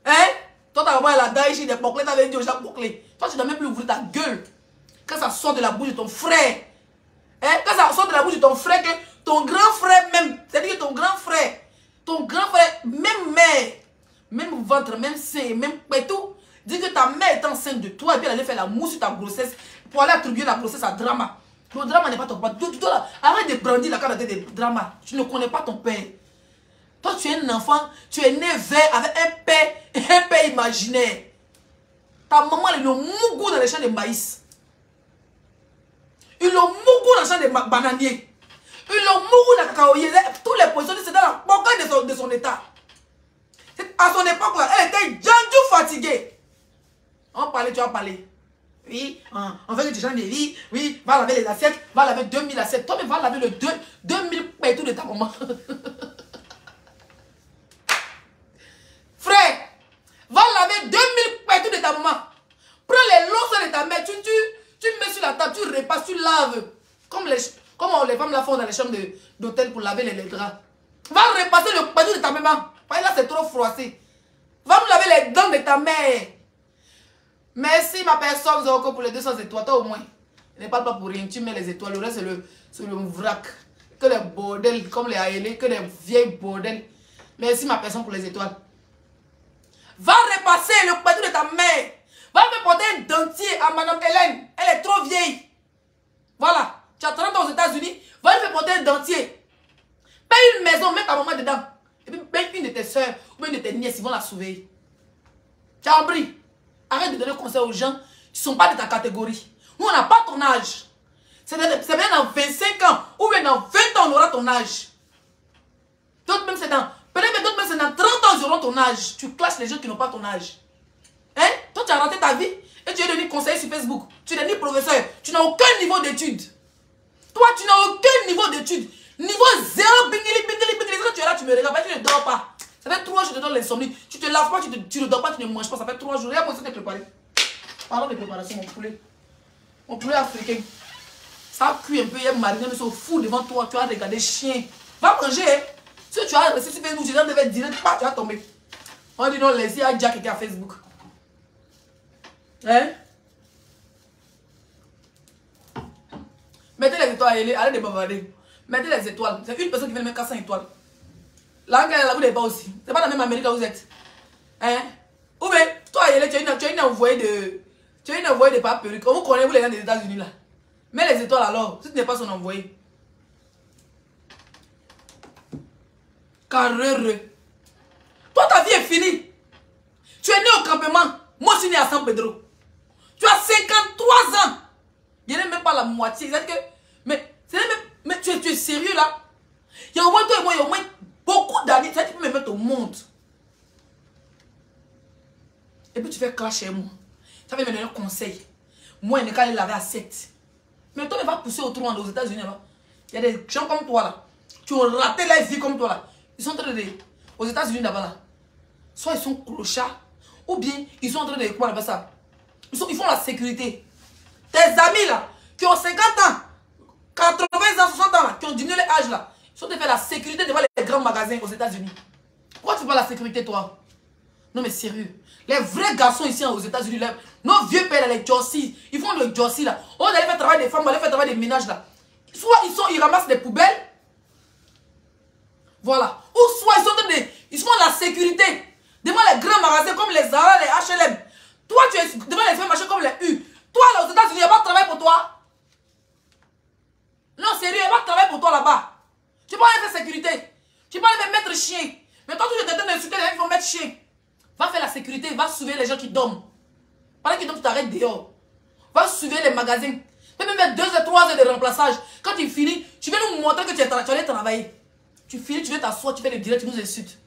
Hein? Toi, ta maman, elle a daïchi des bouclés, t'avais dit aux gens bouclés. Toi, tu ne dois même plus ouvrir ta gueule. Quand ça sort de la bouche de ton frère. Hein? Quand ça sort de la bouche de ton frère, que ton grand frère même, c'est-à-dire que ton grand frère, même mère, même ventre, même sein, même tout, dit que ta mère est enceinte de toi et puis elle allait faire la mousse sur ta grossesse pour aller attribuer la grossesse à Drama. Le Drama n'est pas ton père. Arrête de brandir la carte de Drama. Tu ne connais pas ton père. Toi, tu es un enfant, tu es né vert avec un père imaginaire. Ta maman, elle est le mougou dans les champs de maïs. Ils l'ont mougou dans le champ des bananiers. Ils l'ont mougou dans le cacaoyer. Tous les positions, c'est dans la pocket de son état. À son époque, là, elle était janjou fatiguée. On parlait, tu vas parler. Oui, on veut que tu changes de vie. Oui, va laver les assiettes. Va laver 2000 assiettes. Toi, mais va laver le 2000 pétou de ta maman. Frère, va laver 2000 pétou de ta maman. Prends les longs de ta mère. Tu mets sur la table, tu repasses, tu laves. Comme les femmes la font dans les chambres d'hôtel pour laver les draps. Va repasser le pétou de ta maman. Parce que là, c'est trop froissé. Va me laver les dents de ta mère. Merci ma personne, Zoko, pour les 200 étoiles. Toi au moins. Ne parle pas pour rien. Tu mets les étoiles. Le reste, c'est le vrac. Que les bordels, comme les aélés, que les vieilles bordels. Merci ma personne pour les étoiles. Va repasser le pétou de ta mère. Va me porter un dentier à Madame Hélène. Elle est trop vieille. Voilà. Tu as 30 ans aux États-Unis. Va lui faire porter un dentier. Paye une maison, mets ta maman dedans. Et puis paye une de tes soeurs ou une de tes nièces, ils vont la sauver. Tu as compris? Arrête de donner conseil aux gens qui ne sont pas de ta catégorie. Nous, on n'a pas ton âge. C'est bien dans 25 ans ou bien dans 20 ans, on aura ton âge. D'autres même, c'est dans 30 ans, ils auront ton âge. Tu classes les gens qui n'ont pas ton âge. Hein? Toi, tu as raté ta vie et tu es devenu conseiller sur Facebook. Tu es devenu professeur. Tu n'as aucun niveau d'études. Toi, tu n'as aucun niveau d'études. Niveau 0, bingili. Tu es là, tu me regardes, tu ne dors pas. Ça fait 3 jours que tu te donnes l'insomnie. Tu te laves pas, tu ne dors pas, tu ne manges pas. Ça fait 3 jours. Regarde moi, ça t'est préparé. Parlons de préparation, mon poulet. Mon poulet africain. Ça cuit un peu, il y a mariné, mais c'est fou devant toi. Tu as regardé chien. Va manger. Hein. Si tu as resté sur Facebook, tu devais dire, tu vas tomber. On dit non, laissez à Jack qui est à Facebook. Hein? Mettez les étoiles, allez de bavarder. Mettez les étoiles. C'est une personne qui vient de mettre 400 étoiles. Là, vous n'êtes pas aussi. C'est pas dans la même Amérique que vous êtes. Hein? Ou bien, toi, tu as une envoyée de pas perruque. On vous connaît, vous les gens des États-Unis là. Mets les étoiles alors, si tu n'es pas son envoyé. Carreux. Toi, ta vie est finie. Tu es né au campement. Moi, je suis né à San Pedro. Tu as 53 ans. Il n'y a même pas la moitié. C'est-à-dire que. Mais tu es sérieux là? Il y a au moins toi et moi, il y a au moins beaucoup d'années. Tu peux me mettre au monde. Et puis tu fais clash chez moi. Ça va me donner un conseil. Moi, il n'est qu'à aller laver à 7. Mais toi, il va pousser autour aux États-Unis. Il y a des gens comme toi là. Qui ont raté la vie comme toi là. Ils sont en train de. Aux États-Unis là-bas là. Soit ils sont clochards. Ou bien ils sont en train de. Comment on appelle ça? Ils font la sécurité. Tes amis là. Qui ont 50 ans. 80 ans, 60 ans là. Qui ont diminué l'âge là. Ils sont en train de faire la sécurité devant les grands magasins aux États-Unis. Pourquoi tu fais pas la sécurité toi? Non mais sérieux. Les vrais garçons ici aux États-Unis, nos vieux pères, les jossis, ils font le jossi là. On allait faire travailler des femmes, on allait faire travailler des ménages là. Soit ils ramassent des poubelles. Voilà. Ou soit ils font la sécurité devant les grands magasins comme les Zara, les HLM. Toi, tu es devant les grands marchés comme les U. Toi, là, aux États-Unis, il n'y a pas de travail pour toi. Non, sérieux, il n'y a pas de travail pour toi là-bas. Tu peux aller faire sécurité. Tu peux aller mettre chien. Mais toi, tu es en train d'insulter les gens qui vont mettre chien. Va faire la sécurité, va surveiller les gens qui dorment. Pendant qu'ils dorment, tu t'arrêtes dehors. Va surveiller les magasins. Tu peux même mettre 2 ou 3 heures de remplaçage. Quand tu finis, tu viens nous montrer que tu allais travailler. Tu finis, tu viens t'asseoir, tu fais le direct, tu nous insultes.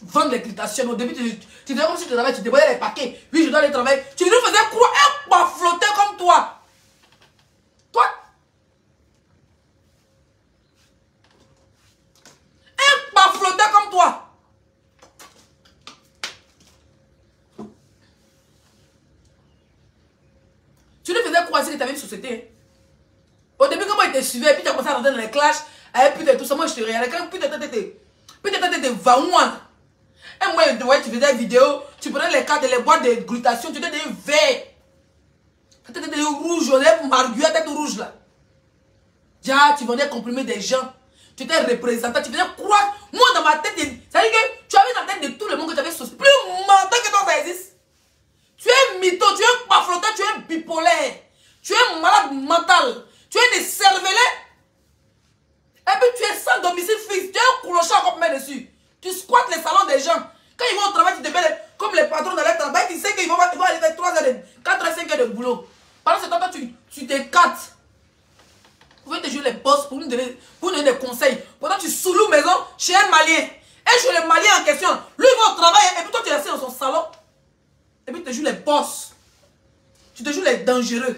Vendre l'écritation. Au début, tu disais comme si tu travaillais, tu débrouillais les paquets. Oui, je dois aller travailler. Tu nous faisais croire un pas flotter comme toi. Toi. Un pas flotter comme toi. Tu nous faisais croire que tu avais une société. Au début, comment il te suivait, puis tu as commencé à rentrer dans les clashs, avec putain tout ça, moi je te regardais. Quand putain t'étais vaouin. Et moi, tu faisais des vidéos, tu prenais les cartes, les boîtes de glutation, tu étais des verts. Tu étais des rouges, on est marguerite, tête rouge là. Déjà, tu venais comprimer des gens. Tu étais représentant, tu venais croire. Moi, dans ma tête, ça veut dire que tu avais dans la tête de tout le monde que tu avais sauce. Plus mental que toi, ça existe. Tu es mytho, tu es pas flottant, tu es bipolaire. Tu es malade mental. Tu es des cervelets. Et puis tu es sans domicile fixe. Tu es un clochard comme mets dessus. Tu squattes les salons des gens. Quand ils vont au travail, tu te mets comme les patrons dans leur travail. Tu sais qu'ils vont aller faire 3 heures, 4 à 5 heures de boulot. Pendant ce temps, tu t'écartes. un Malien. Et chez le Malien en question, lui il va au travail et puis toi tu es assis dans son salon. Et puis tu te joues les boss. Tu te joues les dangereux.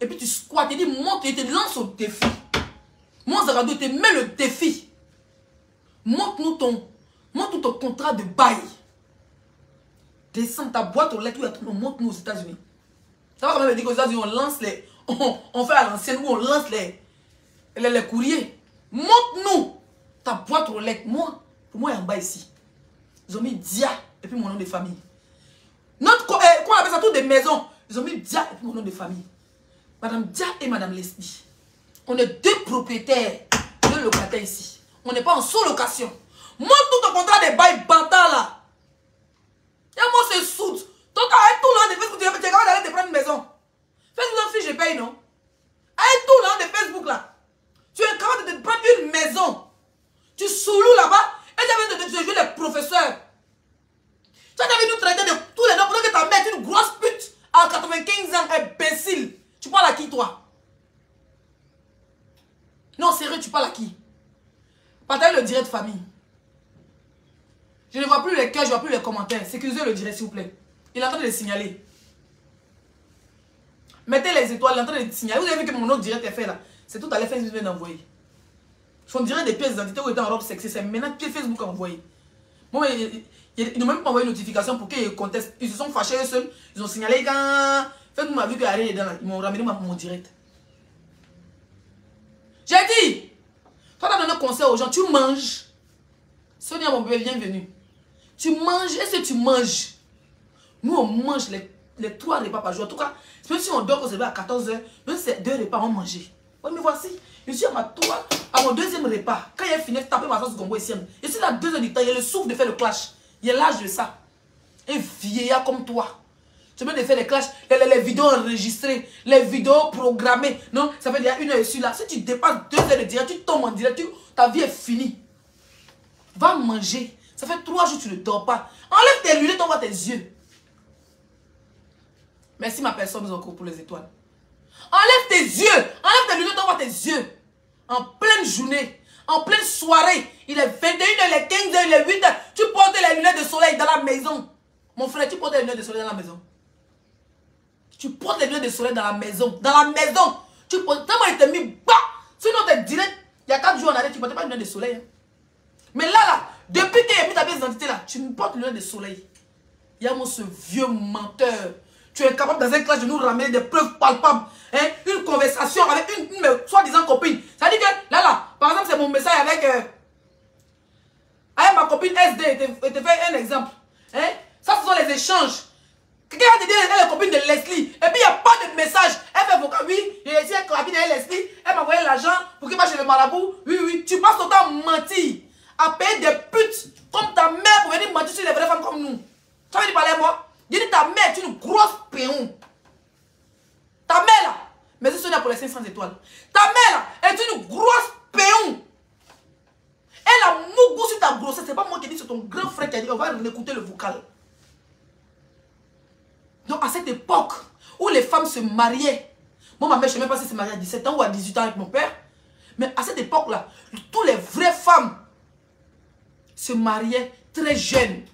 Et puis tu squattes, tu dis monte et tu te lances au défi. Moi Zagadou, il te met le défi. Montre-nous ton contrat de bail. Descends ta boîte aux lettres où il y a ton nom, montre-nous aux États-Unis. Ça va quand même dire qu'aux États-Unis, on lance les. On fait à l'ancienne où on lance les courriers. Montre-nous ta boîte aux lettres. Moi, pour moi, il y a un bas ici. Ils ont mis Dia et puis mon nom de famille. Notre, comment on appelle ça, toutes des maisons. Ils ont mis Dia et puis mon nom de famille. Madame Dia et Madame Leslie. On est deux propriétaires, deux locataires ici. On n'est pas en sous-location. Montre-nous ton contrat de bail bâtard là. Et moi, c'est soude. Toi, avec tout là de Facebook, tu es capable d'aller te prendre une maison. Facebook, si je paye, non? Avec tout là de Facebook là. Tu es capable de te prendre une maison. Tu souloues là-bas et tu as jouer les professeurs. Tu as vu nous traiter de tous les noms pour que ta mère est une grosse pute à 95 ans, imbécile. Tu parles à qui, toi? Non, sérieux, tu parles à qui? Partagez le direct de famille. Je ne vois plus les cœurs, je ne vois plus les commentaires. Sécurisez le direct, s'il vous plaît. Il est en train de le signaler. Mettez les étoiles, il est en train de le signaler. Vous avez vu que mon autre direct est fait là. C'est tout à l'heure Facebook vient d'envoyer. On dirait des pièces d'identité où il était en robe sexy. C'est maintenant que Facebook a envoyé. Bon, ils n'ont même pas envoyé une notification pour qu'ils contestent. Ils se sont fâchés eux seuls. Ils ont signalé quand Facebook m'a vu qu'il y a rien dedans là. Ils m'ont ramené mon direct. J'ai dit, toi tu as donné un conseil aux gens, tu manges. Sonia, mon bébé, bienvenue. Tu manges, est-ce que tu manges? Nous, on mange les 3 repas par jour. En tout cas, même si on dort au à 14 h, même si c'est 2 repas, on mange. Oui, mais voici, je suis à mon 2e repas. Quand il est fini, je tape ma sauce gombo ici. Je suis là 2 heures du temps, il y a le souffle de faire le clash. Il y a l'âge de ça. Un vieillard comme toi. Tu veux de faire les clashs, les vidéos enregistrées, les vidéos programmées. Non, ça fait déjà 1 heure ici là. Si tu dépasses 2 heures de direct, tu tombes en direct, ta vie est finie. Va manger. Ça fait 3 jours que tu ne dors pas. Enlève tes lunettes, on voit tes yeux. Merci ma personne encore pour les étoiles. Enlève tes yeux. Enlève tes lunettes, on voit tes yeux. En pleine journée, en pleine soirée. Il est 21 h, il est 15 h, il est 8 h. Tu portes les lunettes de soleil dans la maison. Mon frère, tu portes les lunettes de soleil dans la maison. Tu portes les lunettes de soleil dans la maison. Dans la maison. Tu portes. Tellement il t'a mis bas. Sinon, t'es direct. Il y a 4 jours en arrière, tu ne portais pas les lunettes de soleil. Hein. Mais là, depuis que tu as mis ta pièce d'identité là, tu ne portes les lunettes de soleil. Il y a moi ce vieux menteur. Tu es capable dans un clash de nous ramener des preuves palpables. Hein? Une conversation avec une soi-disant copine. Ça dit que là, par exemple, c'est mon message avec ma copine SD. Je te fais un exemple. Hein? Ça, ce sont les échanges. Quelqu'un va te dire elle est copine de Leslie. Et puis, il n'y a pas de message. Elle fait vocal, oui, j'ai essayé avec la copine de Leslie. Elle m'a envoyé l'argent pour qu'il va chez le marabout. Oui, oui. Tu passes ton temps à mentir. À payer des putes comme ta mère pour venir mentir sur les vraies femmes comme nous. Tu vas venir parler à moi? Dis ta mère est une grosse péon. Ta mère là, mais c'est Sonia pour les 500 étoiles. Ta mère là est une grosse péon. Elle a mougou sur ta grossesse. C'est pas moi qui dis, c'est ton grand frère qui a dit. On va écouter le vocal. Donc à cette époque où les femmes se mariaient, moi ma mère je ne sais même pas si elle se mariée à 17 ans ou à 18 ans avec mon père. Mais à cette époque là, toutes les vraies femmes se mariaient très jeunes.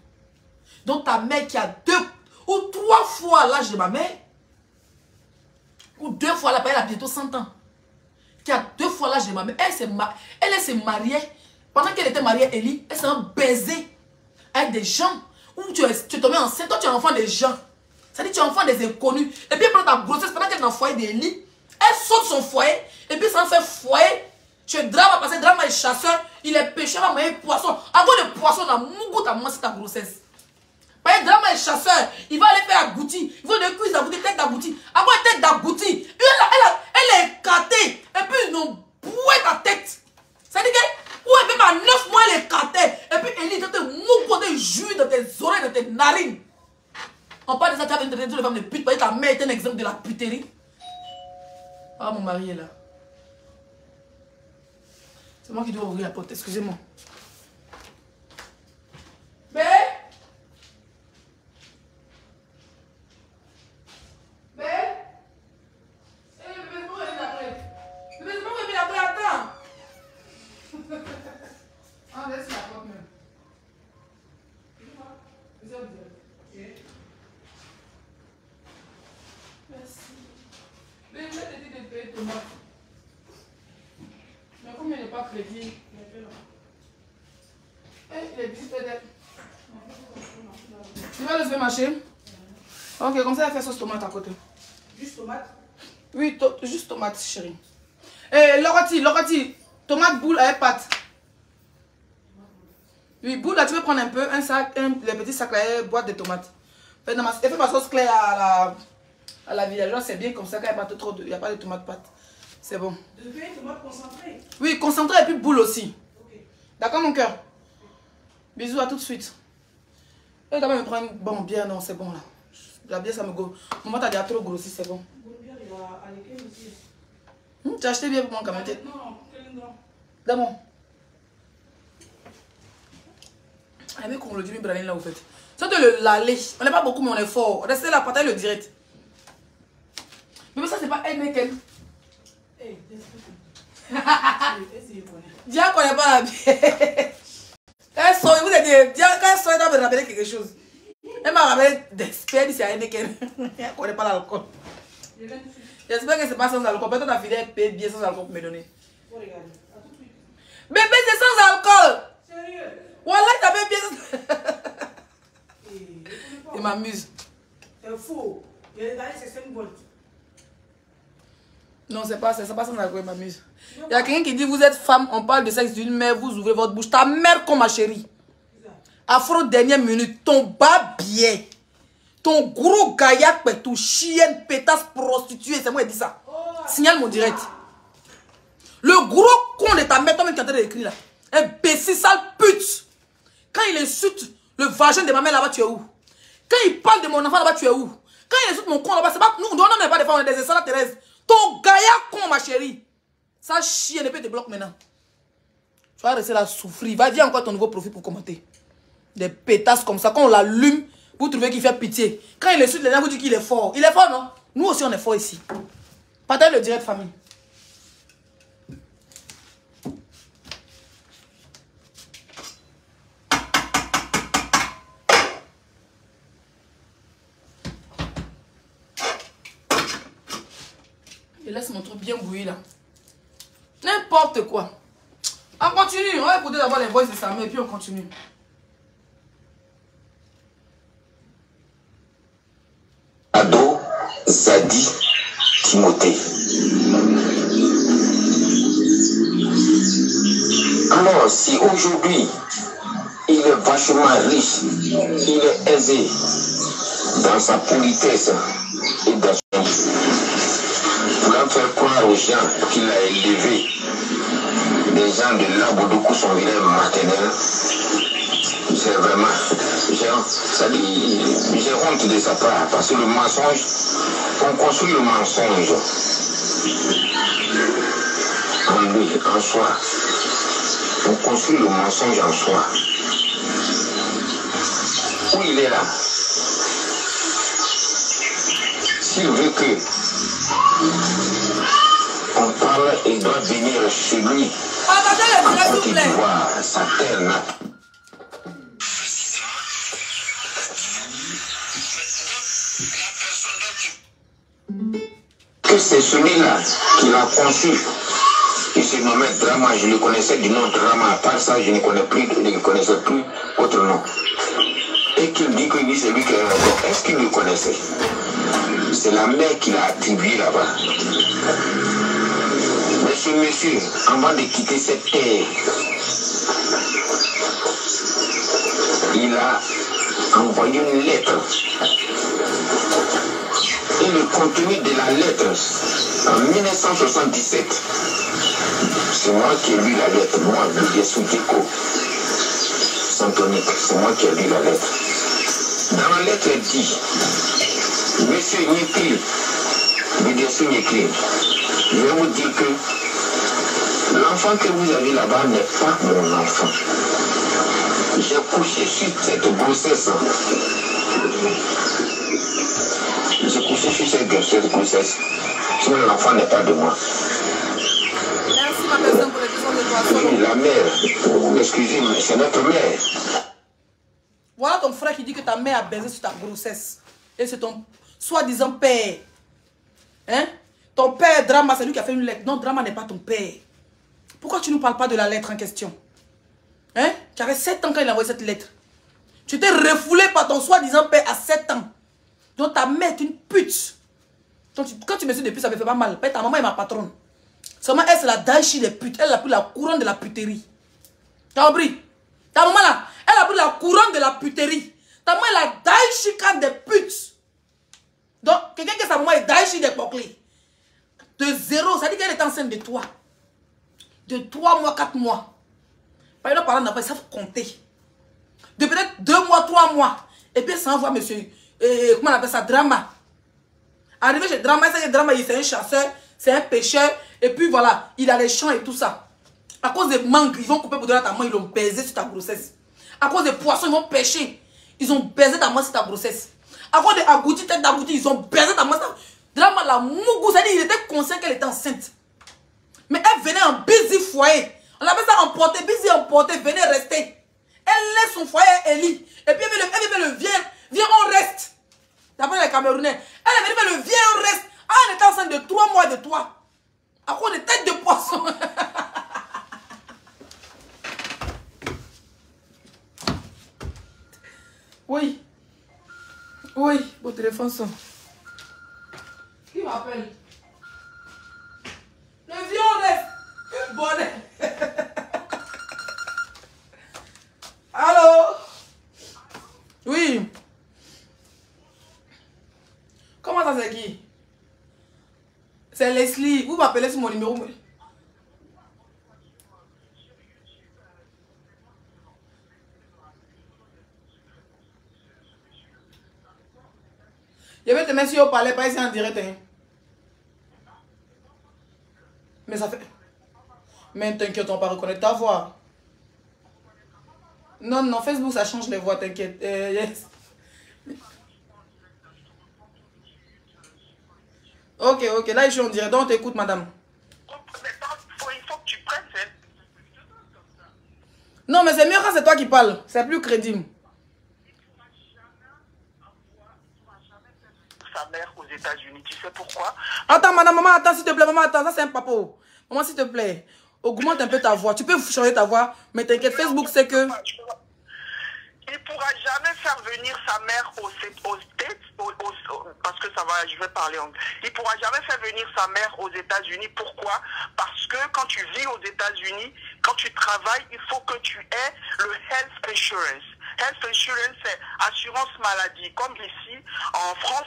Donc ta mère qui a 2 ou 3 fois l'âge de ma mère, ou 2 fois là, elle a bientôt 100 ans, qui a 2 fois l'âge de ma mère, elle s'est mariée, pendant qu'elle était mariée à Elie, elle s'est baisée avec des gens, où tu es tombé enceinte, toi tu es enfant des gens, c'est-à-dire tu es enfant des inconnus, et puis pendant ta grossesse, pendant qu'elle est dans le foyer d'Elie, elle saute son foyer, et puis ça fait foyer, tu es drame, parce que drame est chasseur, il est pêcheur, il va manger poisson, à cause de poisson, dans Mougou, t'as mangé ta grossesse. Par exemple, Drama est chasseur, il va aller faire agouti. Il veut des cuisses d'agouti, tête d'agouti. Après, tête d'agouti, elle est écartée. Et puis, ils ont boué ta tête. Ça dit que, ouais, même à 9 mois, elle est écartée. Et puis, elle est mou de jus dans tes oreilles, dans tes narines. On parle de ça, tu as une femme de pute. Parce que ta mère est un exemple de la puterie. Ah, mon mari est là. C'est moi qui dois ouvrir la porte, excusez-moi. Mais. Tu vas le faire mâcher? Ok, comme ça, elle fait sauce tomate à côté. Juste tomate? Oui, juste tomate, chérie. Et Lorati, tomate boule avec pâte. Oui, boule, là, tu veux prendre un peu, un sac, les petits sacs, là, boîte de tomates. Fais ma sauce claire à la villageoise, c'est bien comme ça, quand il n'y a pas de tomate pâte. C'est bon. De une tomate concentrée? Oui, concentré et puis boule aussi. Okay. D'accord, mon cœur? Bisous, à tout de suite. Et d'abord, me prendre bon bière, non, c'est bon là. La bière, ça me go. Maman, t'as déjà trop grossi, c'est bon. Bonne bière, il va à l'école aussi. Tu as acheté bien pour moi quand même? Non, quel grand? D'abord. Ah, mais qu'on le dit, mais là, au fait. Ça de le laler. On n'est pas beaucoup, mais on est fort. Restez là, partagez le direct. Mais ça, c'est pas Heineken. Eh, Dia connaît pas la bière. Elle sort, vous êtes Dia, quand elle sort, elle doit me rappeler quelque chose. Elle m'a rappelé d'expert ici à Heineken. Elle connaît pas l'alcool. J'espère que c'est pas sans alcool. Peut-être ta fille paye bien sans alcool pour me donner. Bébé, c'est sans alcool. Sérieux? Voilà, il t'appelle bien. Il m'amuse. C'est faux. Il a regardé ses 5 volts. Non, c'est pas sans alcool, il m'amuse. Il y a quelqu'un qui dit, vous êtes femme, on parle de sexe d'une mère, vous ouvrez votre bouche. Ta mère comme ma chérie. Afro dernière minute, ton bas biais. Ton gros gaillac, tout chienne, pétasse, prostituée, c'est moi qui dis ça. Signale mon direct. Le gros con de ta mère, toi-même qui est en train d'écrire là. Imbécile, sale pute. Quand il insulte le vagin de ma mère là-bas, tu es où? Quand il parle de mon enfant là-bas, tu es où? Quand il insulte mon con là-bas, c'est pas nous, on n'est pas des femmes, on est des extraterrestres. Ton gaillac con, ma chérie. Ça chienne, et puis te bloque maintenant. Tu vas rester là à souffrir. Va dire encore ton nouveau profil pour commenter. Des pétasses comme ça, quand on l'allume, vous trouvez qu'il fait pitié. Quand il insulte les gens, vous dites qu'il est fort. Il est fort, non? Nous aussi, on est fort ici. Partagez le direct, famille. Je laisse mon truc bien bouillir là. N'importe quoi. On continue. On va écouter d'abord les voix de sa mère et puis on continue. Ado Zadi Timothée. Alors, si aujourd'hui, il est vachement riche, il est aisé dans sa politesse et dans son... voulant faire croire aux gens qu'il a élevé des gens de Labodokou, son village maternel, c'est vraiment... J'ai honte de sa part, parce que le mensonge, on construit le mensonge en lui, en soi. On construit le mensonge en soi. Où il est là? S'il veut que on parle, il doit venir chez lui. S'il veut voir sa terre là. Que c'est celui-là qui l'a conçu. Il se nommait Drama, je le connaissais du nom Drama. À part ça, je ne connaissais plus autre nom. Et qu'il dit que lui, c'est lui qui est... Est-ce qu'il le connaissait? C'est la mère qui l'a attribué là-bas. Mais ce monsieur, avant de quitter cette terre, il a envoyé une lettre. Et le contenu de la lettre, en 1977, c'est moi qui ai lu la lettre, moi, Didier Soudiko, Santonique, c'est moi qui ai lu la lettre. Dans la lettre, elle dit, Monsieur Nyekli, Didier Soudiko, je vais vous dire que l'enfant que vous avez là-bas n'est pas mon enfant. J'ai couché sur cette grossesse. J'ai couché sur cette grossesse. Sinon l'enfant n'est pas de moi. Merci ma personne pour les questions de Oui, la mère, excusez-moi, c'est notre mère. Voilà ton frère qui dit que ta mère a baisé sur ta grossesse. Et c'est ton soi-disant père. Hein? Ton père, Drama, c'est lui qui a fait une lettre. Non, Drama n'est pas ton père. Pourquoi tu ne nous parles pas de la lettre en question? Hein? Tu avais 7 ans quand il a envoyé cette lettre. Tu étais refoulé par ton soi-disant père à 7 ans. Donc ta mère est une pute. Donc, quand tu me dis depuis, ça me fait pas mal. Ta maman est ma patronne. Seulement, elle, c'est la daichi des putes. Elle a pris la couronne de la puterie. T'as compris? Ta maman là, elle a pris la couronne de la puterie. Ta maman est la daichi quand des putes. Donc, quelqu'un qui sa maman est daichi des bouclés. De 0, ça dit qu'elle est enceinte de toi. De 3 mois, 4 mois. Par exemple, parlant d'enfants, ils savent compter. De peut-être 2 mois, 3 mois. Et puis, ça envoie monsieur, comment on appelle ça, drama. Arrivé chez drama, c'est c'est un chasseur, c'est un pêcheur. Et puis voilà, il a les champs et tout ça. À cause des mangues, ils vont couper pour donner à ta main, ils l'ont baisé sur ta grossesse. À cause des poissons, ils vont pêcher. Ils ont baisé ta main sur ta grossesse. À cause des agoutis, tête d'agoutis, ils ont baisé ta main sur ta... Drama, la mougou, ça dit, il était conscient qu'elle était enceinte. Mais elle venait en busy foyer. On appelle ça emporter, busy emporter, venez rester. Elle laisse son foyer à Eli. Et puis elle veut le viens, on reste. D'après les Camerounais. Elle veut le viens, on reste. Ah, elle était enceinte de 3 mois de toi. À cause des têtes de poisson. Oui. Oui, vos téléphones sont. Qui m'appelle? Le viens, on reste. Quel bonheur. Allô? Oui. Comment ça c'est qui? C'est Leslie. Vous m'appelez sur mon numéro. Je vais te mettre si on parlait pas ici en direct. Hein. Mais ça fait... Mais t'inquiète, on va reconnaître ta voix. Non, non, Facebook, ça change les voix, t'inquiète. Yes. Ok, ok, là, je suis en direct. Donc, t'écoute, madame. Il faut que tu prennes. Non, mais c'est mieux quand c'est toi qui parles. C'est plus crédible. Sa mère aux États-Unis, tu sais pourquoi? Attends, madame, maman, attends, s'il te plaît, maman, attends, ça c'est un papo. Maman, s'il te plaît, augmente un peu ta voix. Tu peux changer ta voix, mais t'inquiète, Facebook, c'est que... Il ne pourra jamais faire venir sa mère aux States, parce que ça va, je vais parler anglais. Il ne pourra jamais faire venir sa mère aux États-Unis. Pourquoi? Parce que quand tu vis aux États-Unis, quand tu travailles, il faut que tu aies le health insurance. Health insurance, c'est assurance maladie. Comme ici, en France,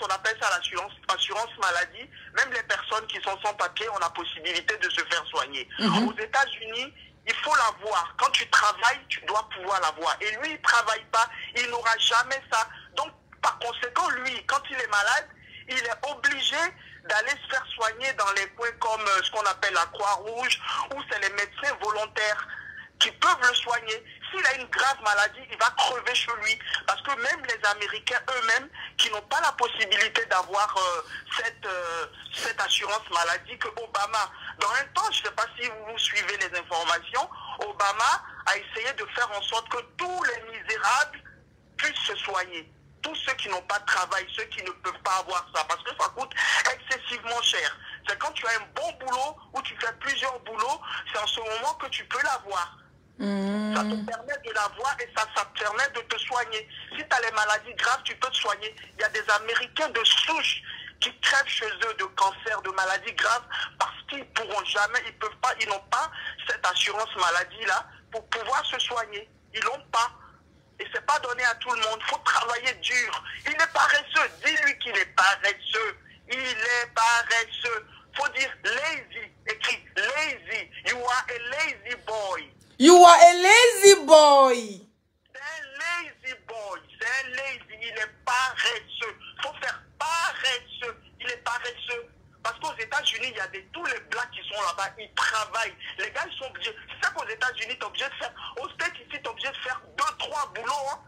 on appelle ça l'assurance maladie. Même les personnes qui sont sans papier ont la possibilité de se faire soigner. Aux États-Unis, il faut l'avoir. Quand tu travailles, tu dois pouvoir l'avoir. Et lui, il ne travaille pas, il n'aura jamais ça. Donc, par conséquent, lui, quand il est malade, il est obligé d'aller se faire soigner dans les coins comme ce qu'on appelle la Croix-Rouge, où c'est les médecins volontaires qui peuvent le soigner. S'il a une grave maladie, il va crever chez lui. Parce que même les Américains eux-mêmes, qui n'ont pas la possibilité d'avoir cette assurance maladie, que Obama, dans un temps, je ne sais pas si vous suivez les informations, Obama a essayé de faire en sorte que tous les misérables puissent se soigner. Tous ceux qui n'ont pas de travail, ceux qui ne peuvent pas avoir ça, parce que ça coûte excessivement cher. C'est quand tu as un bon boulot, ou tu fais plusieurs boulots, c'est en ce moment que tu peux l'avoir. Ça te permet de l'avoir et ça te permet de te soigner. Si tu as les maladies graves, tu peux te soigner. Il y a des Américains de souche qui crèvent chez eux de cancer, de maladies graves, parce qu'ils pourront jamais, ils peuvent pas, ils n'ont pas cette assurance maladie-là pour pouvoir se soigner. Ils l'ont pas. Et c'est pas donné à tout le monde. Il faut travailler dur. Il est paresseux. Dis-lui qu'il est paresseux. Il est paresseux. Faut dire lazy. Écrit lazy. You are a lazy boy. You are a lazy boy. C'est un lazy boy. C'est un lazy. Il est paresseux. Il faut faire paresseux. Il est paresseux. Parce qu'aux États-Unis, il y a tous les blacks qui sont là-bas, ils travaillent. Les gars, ils sont obligés. C'est ça qu'aux États-Unis, tu es obligé de faire. Aux States, ici, tu es obligé de faire 2-3 boulots. Hein.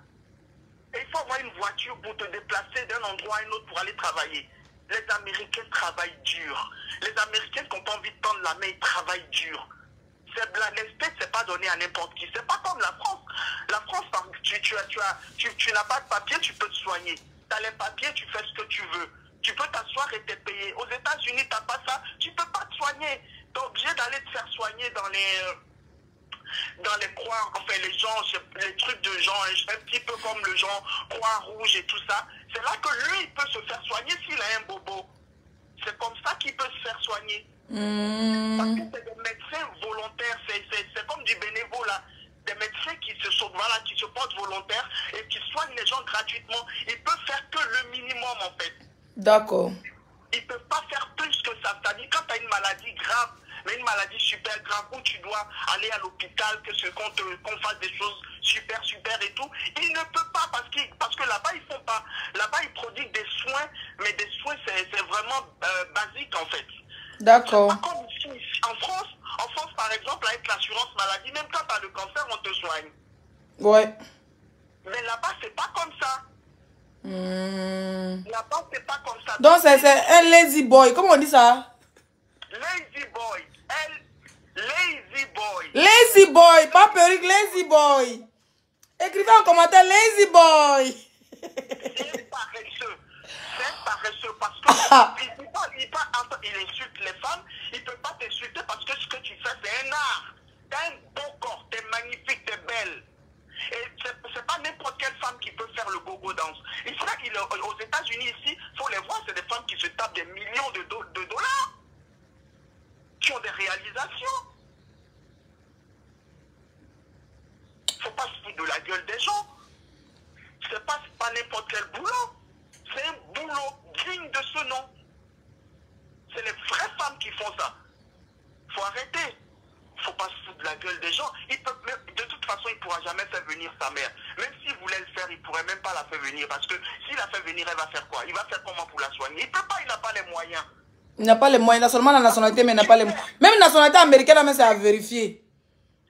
Et il faut avoir une voiture pour te déplacer d'un endroit à un autre pour aller travailler. Les Américains travaillent dur. Les Américains qui n'ont pas envie de tendre la main, ils travaillent dur. Les States, c'est pas donné à n'importe qui. C'est pas comme la France. La France, tu n'as pas de papier, tu peux te soigner. Tu as les papiers, tu fais ce que tu veux. Tu peux t'asseoir et t'es payé. Aux États-Unis, tu n'as pas ça, tu ne peux pas te soigner. Tu es obligé d'aller te faire soigner dans dans les croix, enfin les gens, les trucs de gens, un petit peu comme le genre Croix-Rouge et tout ça, c'est là que lui, il peut se faire soigner s'il a un bobo. C'est comme ça qu'il peut se faire soigner. Parce que c'est des médecins volontaires, c'est comme du bénévolat. Des médecins qui se portent volontaires et qui soignent les gens gratuitement. Ils peuvent faire que le minimum en fait. D'accord. Ils ne peuvent pas faire plus que ça. C'est-à-dire quand tu as une maladie grave, mais une maladie super grave où tu dois aller à l'hôpital, qu'on fasse des choses super et tout, ils ne peuvent pas parce que là-bas ils font pas. Là-bas ils prodiguent des soins, mais des soins c'est vraiment basique en fait. D'accord. Par contre, ici, en France par exemple avec l'assurance maladie, même quand tu as le cancer on te soigne. Ouais. Mais là-bas c'est pas comme ça. Là-bas c'est pas comme ça. Donc c'est un lazy boy, comment on dit ça? Lazy boy. Lazy boy. Lazy boy, pas perruque, lazy boy. Écrivez en commentaire lazy boy. C'est paresseux. C'est paresseux parce que il insulte les femmes, il ne peut pas t'insulter parce que ce que tu fais c'est un art. T'as un beau corps, t'es magnifique, t'es belle. Et c'est pas n'importe quelle femme qui peut faire le gogo dance. Ici, aux États-Unis, ici, faut les voir, c'est des femmes qui se tapent des millions de dollars. Qui ont des réalisations. Faut pas se foutre de la gueule des gens. C'est pas n'importe quel boulot. C'est un boulot digne de ce nom. C'est les vraies femmes qui font ça. Faut arrêter. Faut pas se foutre de la gueule des gens. De toute façon, il ne pourra jamais faire venir sa mère. Même s'il voulait le faire, il ne pourrait même pas la faire venir. Parce que s'il la fait venir, elle va faire quoi? Il va faire comment pour la soigner? Il peut pas, il n'a pas les moyens. Il n'a pas les moyens. Il a seulement la nationalité, mais il n'a pas les moyens. Même la nationalité américaine, c'est à vérifier.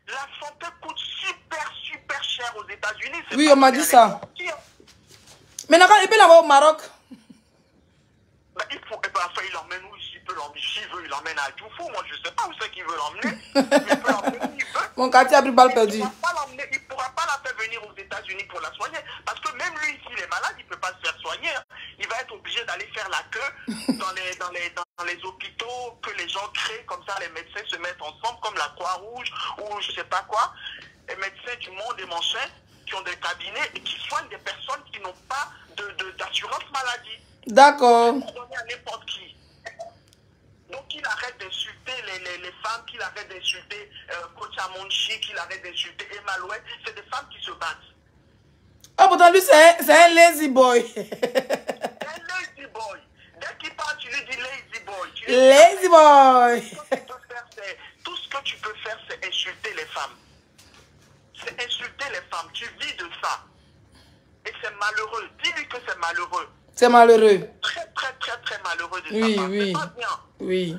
La santé coûte super cher aux États-Unis. Oui, on m'a dit ça. Mais il peut l'avoir au Maroc. Ben, enfin, il l'emmène où s'il peut l'emmener. S'il veut, il l'emmène à Djoufou. Moi, je ne sais pas où c'est qu'il veut l'emmener. Il peut l'emmener où il veut. Mon quartier a pris balle perdue. Il ne pourra pas la faire venir aux États-Unis pour la soigner. Parce que même lui, s'il est malade, il ne peut pas se faire soigner. Il va être obligé d'aller faire la queue dans les hôpitaux que les gens créent. Comme ça, les médecins se mettent ensemble, comme la Croix-Rouge ou je ne sais pas quoi. Les médecins du monde et machin qui ont des cabinets et qui soignent des personnes qui n'ont pas d'assurance maladie. D'accord. Donner à n'importe qui. Donc qu'il arrête d'insulter les femmes, qu'il arrête d'insulter Coach Amonchi, qu'il arrête d'insulter Emma Louet. C'est des femmes qui se battent. Oh, pourtant lui c'est un lazy boy. Un lazy boy. Dès qu'il parle, tu lui dis lazy boy. Lazy boy. Tout ce que tu peux faire, c'est insulter les femmes. C'est insulter les femmes. Tu vis de ça. Et c'est malheureux. Dis-lui que c'est malheureux. C'est malheureux. Très malheureux de oui, sa part. Oui, c'est pas bien. Oui.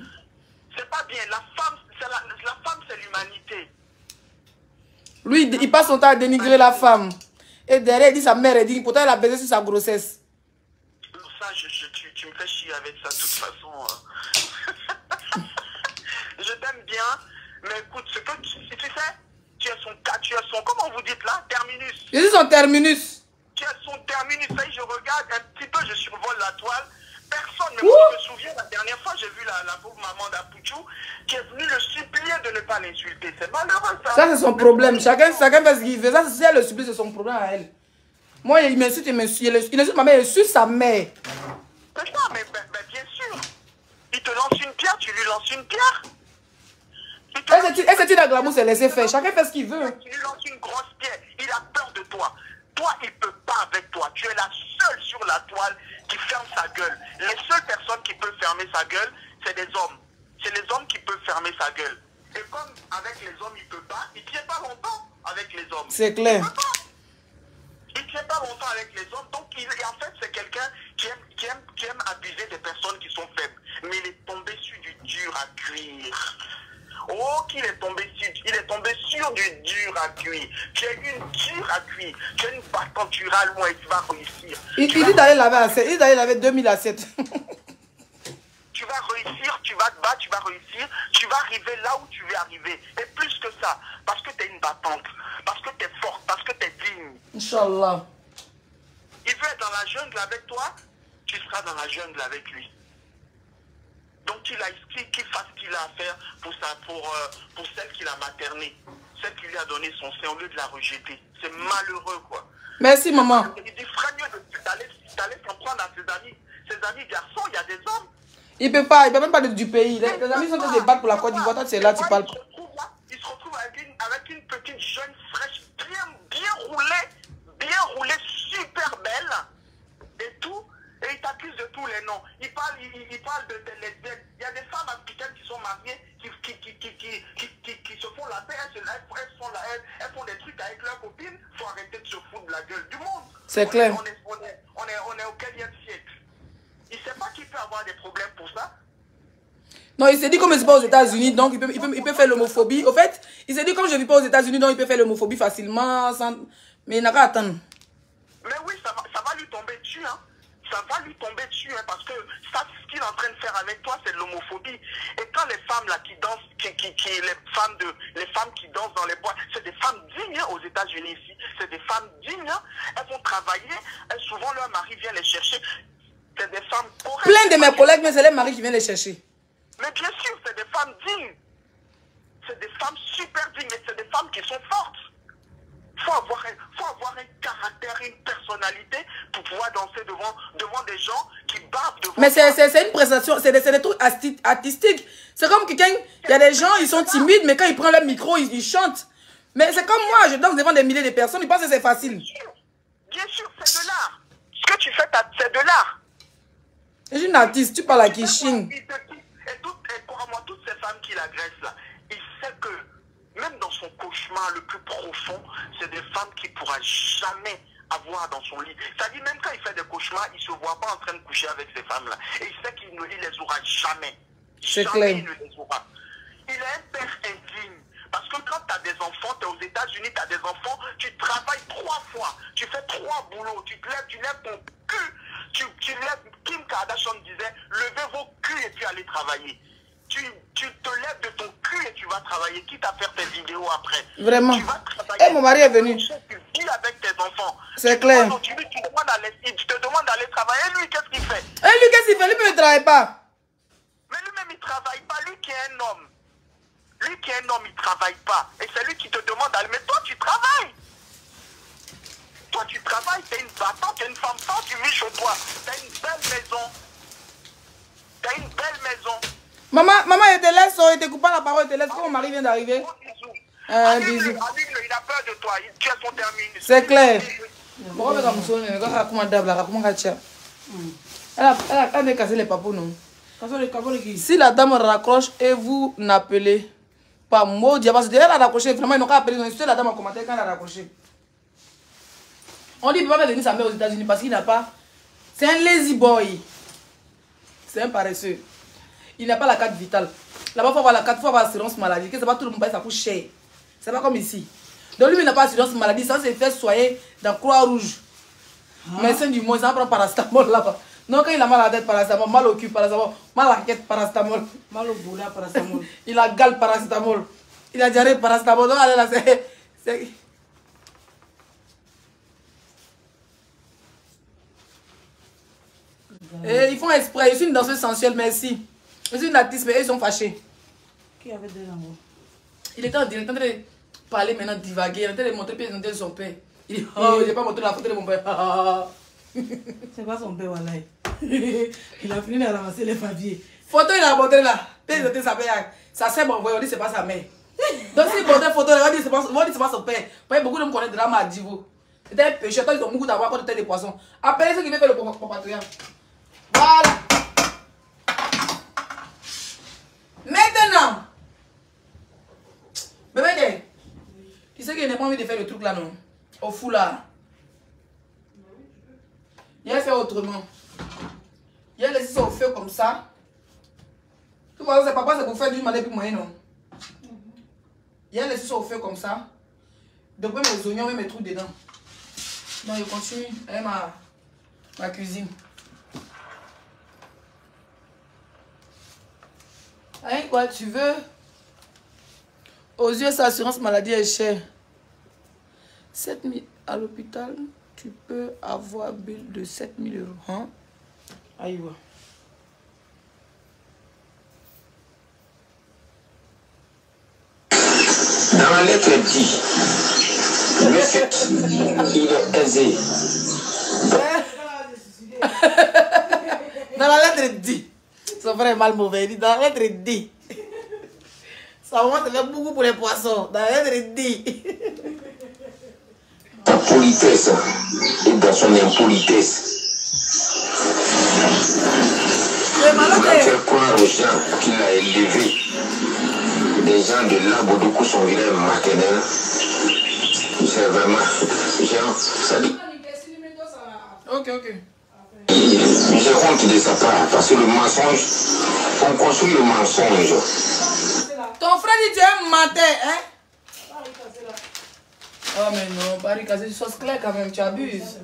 C'est pas bien. La femme, c'est l'humanité. Lui, il passe son temps à dénigrer la femme. Et derrière, il dit sa mère est digne. Pourtant, elle a baisé sur sa grossesse. Ça, tu me fais chier avec ça, de toute façon. Je t'aime bien. Mais écoute, ce que tu sais, tu as son, comment vous dites là, terminus. Je suis son terminus. Tu as son terminus. Ça, je regarde un petit peu, je survole la toile. Personne, mais moi je me souviens, la dernière fois, j'ai vu la pauvre maman d'Apouchou qui est venue le supplier de ne pas l'insulter. C'est malheureux, ça. Ça, c'est son problème. Chacun fait ce qu'il veut. Ça, c'est le supplie, c'est son problème à elle. Moi, il m'insulte, il insulte ma mère, il insulte sa mère. C'est ça, mais bien sûr. Il te lance une pierre, tu lui lances une pierre. Et cette la glamour, c'est laisser faire. Chacun fait ce qu'il veut. Tu lui lances une grosse pierre. Il a peur de toi. Toi, il ne peut pas avec toi. Tu es la seule sur la toile qui ferme sa gueule. Les seules personnes qui peuvent fermer sa gueule, c'est des hommes. C'est les hommes qui peuvent fermer sa gueule. Et comme avec les hommes, il ne peut pas, il ne tient pas longtemps avec les hommes. C'est clair. Il ne tient pas longtemps avec les hommes. Donc, en fait, c'est quelqu'un qui aime abuser des personnes qui sont faibles. Mais il est tombé sur du dur à cuire. Oh, qu'il est tombé sur du dur à cuire. Tu es une dure à cuire. Tu es une battante, tu iras loin et tu vas réussir. Il dit d'aller laver assez. Il dit d'aller laver 2000 assiettes. Tu vas réussir, tu vas te battre, tu vas réussir. Tu vas arriver là où tu veux arriver. Et plus que ça, parce que tu es une battante. Parce que tu es forte, parce que tu es digne. Inch'Allah. Il veut être dans la jungle avec toi, tu seras dans la jungle avec lui. Donc qu'il fasse ce qu'il a à faire pour celle qui l'a materné. celle qui lui a donné son sein, au lieu de la rejeter. C'est malheureux, quoi. Merci, maman. Il dit, ferait mieux d'aller s'en prendre à ses amis garçons, il y a des hommes. Il peut pas, il peut même pas du pays. Les amis sont en train de se battre pour la Côte d'Ivoire. Toi, c'est là, tu parles pas. Il se retrouve avec une petite jeune fraîche, bien roulée, super belle, et tout. Et il t'accuse de tous les noms. Il parle de lesbiennes. Il y a des femmes africaines qui sont mariées, qui se font la paix, elles font des trucs avec leurs copines. Il faut arrêter de se foutre de la gueule du monde. C'est clair. On est au quelième siècle. Il ne sait pas qu'il peut avoir des problèmes pour ça. Non, il s'est dit comme je ne suis pas aux États-Unis, donc il peut faire l'homophobie. Au fait, il s'est dit comme je ne vis pas aux États-Unis, donc il peut faire l'homophobie facilement. Mais il n'a qu'à attendre. Mais oui, ça va lui tomber dessus, hein. Ça va lui tomber dessus, hein, parce que ça, ce qu'il est en train de faire avec toi, c'est de l'homophobie. Et quand les femmes là qui dansent, les femmes qui dansent dans les bois, c'est des femmes dignes, hein, aux États-Unis ici. C'est des femmes dignes, hein. Elles vont travailler, souvent leur mari vient les chercher. C'est des femmes correctes. Plein de mes collègues, mais c'est les maris qui viennent les chercher. Mais bien sûr, c'est des femmes dignes. C'est des femmes super dignes, mais c'est des femmes qui sont fortes. Faut avoir un caractère, une personnalité pour pouvoir danser devant des gens qui bavent devant. Mais c'est une prestation, c'est des trucs artistiques. C'est comme quelqu'un, il y a des gens, ils sont timides, mais quand ils prennent le micro, ils chantent. Mais c'est comme moi, je danse devant des milliers de personnes, ils pensent que c'est facile. Bien sûr, c'est de l'art. Ce que tu fais, c'est de l'art. Je suis une artiste, tu parles à qui chine. Et crois-moi, toutes ces femmes qui l'agressent là, il sait que même dans son cauchemar le plus profond, c'est des femmes qu'il ne pourra jamais avoir dans son lit. C'est-à-dire, même quand il fait des cauchemars, il ne se voit pas en train de coucher avec ces femmes-là. Et il sait qu'il ne les aura jamais. C'est Jamais clair. il ne les aura. Il est un père indigne. Parce que quand tu as des enfants, tu es aux États-Unis, tu as des enfants, tu travailles 3 fois. Tu fais 3 boulots. Tu lèves ton cul. Tu lèves, Kim Kardashian disait, levez vos culs et puis allez travailler. Tu te lèves de ton cul et tu vas travailler, quitte à faire tes vidéos après. Vraiment. Tu vas travailler. Et mon mari est venu. Tu vis avec tes enfants. C'est clair. Tu te demandes d'aller travailler. Lui, qu'est-ce qu'il fait? Et lui, qu'est-ce qu'il fait? Lui, il ne travaille pas. Mais lui-même, il ne travaille pas. Lui qui est un homme. Lui qui est un homme, il ne travaille pas. Et c'est lui qui te demande d'aller. Mais toi, tu travailles. Toi, tu travailles. Tu es une battante, tu es une femme forte, tu vis chez toi. Tu as une belle maison. Tu as une belle maison. Maman, je te laisse, je te coupe pas la parole, je te laisse. Quand mon mari vient d'arriver. Bisous. Bisous. Allume-le, il a peur de toi. Tu as son terminus. C'est clair. Elle a cassé les papous, non? Si la dame raccroche et vous n'appelez pas mot diable, elle a raccroché, vraiment, ils n'ont qu'à appeler. La dame a commenté quand elle a raccroché. On dit qu'il ne peut pas venir sa mère aux États-Unis parce qu'il n'a pas. C'est un lazy boy. C'est un paresseux. Il n'a pas la carte vitale. Là-bas, il faut avoir la carte, il faut avoir l'assurance maladie. Que c'est pas tout le monde, ça coûte cher. C'est pas comme ici. Donc lui, il n'a pas l'assurance maladie. Ça, c'est fait soigner dans Croix-Rouge. Médecin du monde, ça prend paracétamol là-bas. Non, quand il a mal à la tête, paracétamol, mal au cul, paracétamol, mal à la tête, paracétamol. Mal au boulot, paracétamol. Il a gale, paracétamol. Il a diarrhée, paracétamol. Donc, allez là, c'est... Et ils font exprès. Je suis une danseuse sensuelle, merci. Je suis une artiste, mais eux, ils sont fâchés. Qui avait des amours? Il était en train de parler maintenant, divaguer. Il était en train de montrer pieds de son père. Il dit, oh, il n'a pas montré la photo de mon père. C'est pas son père, voilà. Il a fini de ramasser les papiers. Photo, il a montré là. Pieds de sa père. Ça sert bon, on dit, c'est pas sa mère. Donc, s'il montre une photo, on dit, c'est pas son père. Beaucoup de me connaissent drama à Divo. C'était un péché. Toi, ils ont beaucoup d'avoir quand tu étais des poissons. Appelez ceux qui veulent faire le compatriote. Voilà. Maintenant. Bébé, tu sais qu'il n'a pas envie de faire le truc là, non? Au fou là. Il a fait autrement. Il a laissé ça au feu comme ça. Tu vois, c'est papa, c'est pour faire du mal et puis moyen, non? Il a laissé ça au feu comme ça. Donc, même mes oignons, même mes trucs dedans. Non, je continue avec ma cuisine. Hein, quoi, tu veux? Aux yeux, sa assurance maladie est chère. 7 000 à l'hôpital, tu peux avoir bill de 7 000 euros. Hein? Aïe, ouais. Dans la lettre dit, monsieur, il est aisé. Dans la lettre dit. Son frère est mal mauvais. Il dit dans la lettre dit. Ça va te faire beaucoup pour les poissons. Dans la lettre dit. Sa politesse et dans son impolitesse. Il va faire croire aux gens qu'il a élevé des gens de l'arbre de coup son village maternel. C'est vraiment, genre, ça dit. Ok. J'ai honte de sa part parce que le mensonge, on construit le mensonge. Ton frère dit tu es un matin, hein? Oh mais non, Barry Kassé, tu sauces clair quand même, tu abuses.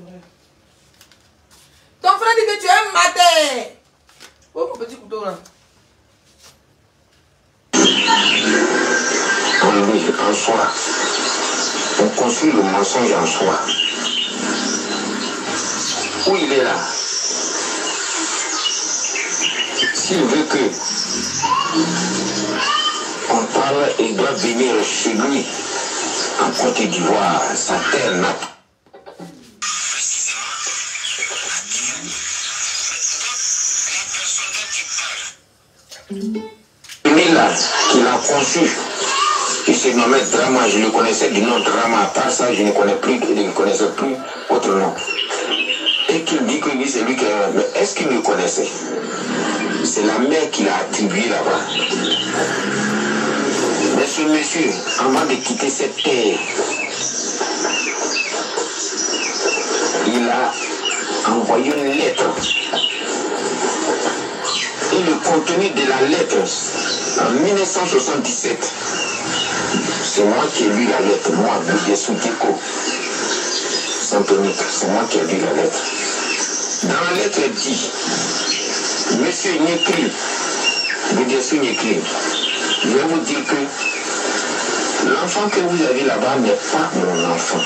Ton frère dit que tu es un matin. Oh mon petit couteau là. En soi, on construit le mensonge en soi. Où il est là? S'il veut que on parle, il doit venir chez lui en Côte d'Ivoire, sa terre natale. Celui-là qu'il a conçu, il se nommait Drama, je le connaissais du nom Drama, à part ça, je ne connaissais plus autre nom. Et qu'il dit que lui, c'est lui qui a... Mais est-ce qu'il le connaissait? C'est la mère qui l'a attribué là-bas. Mais ce monsieur, avant de quitter cette terre, il a envoyé une lettre. Et le contenu de la lettre, en 1977, c'est moi qui ai lu la lettre, moi, Boudiessou Diko, Saint-Tonique, c'est moi qui ai lu la lettre. Dans la lettre, elle dit, Monsieur Nyekri, Boudiessou Nyekri, je vais vous dire que l'enfant que vous avez là-bas n'est pas mon enfant.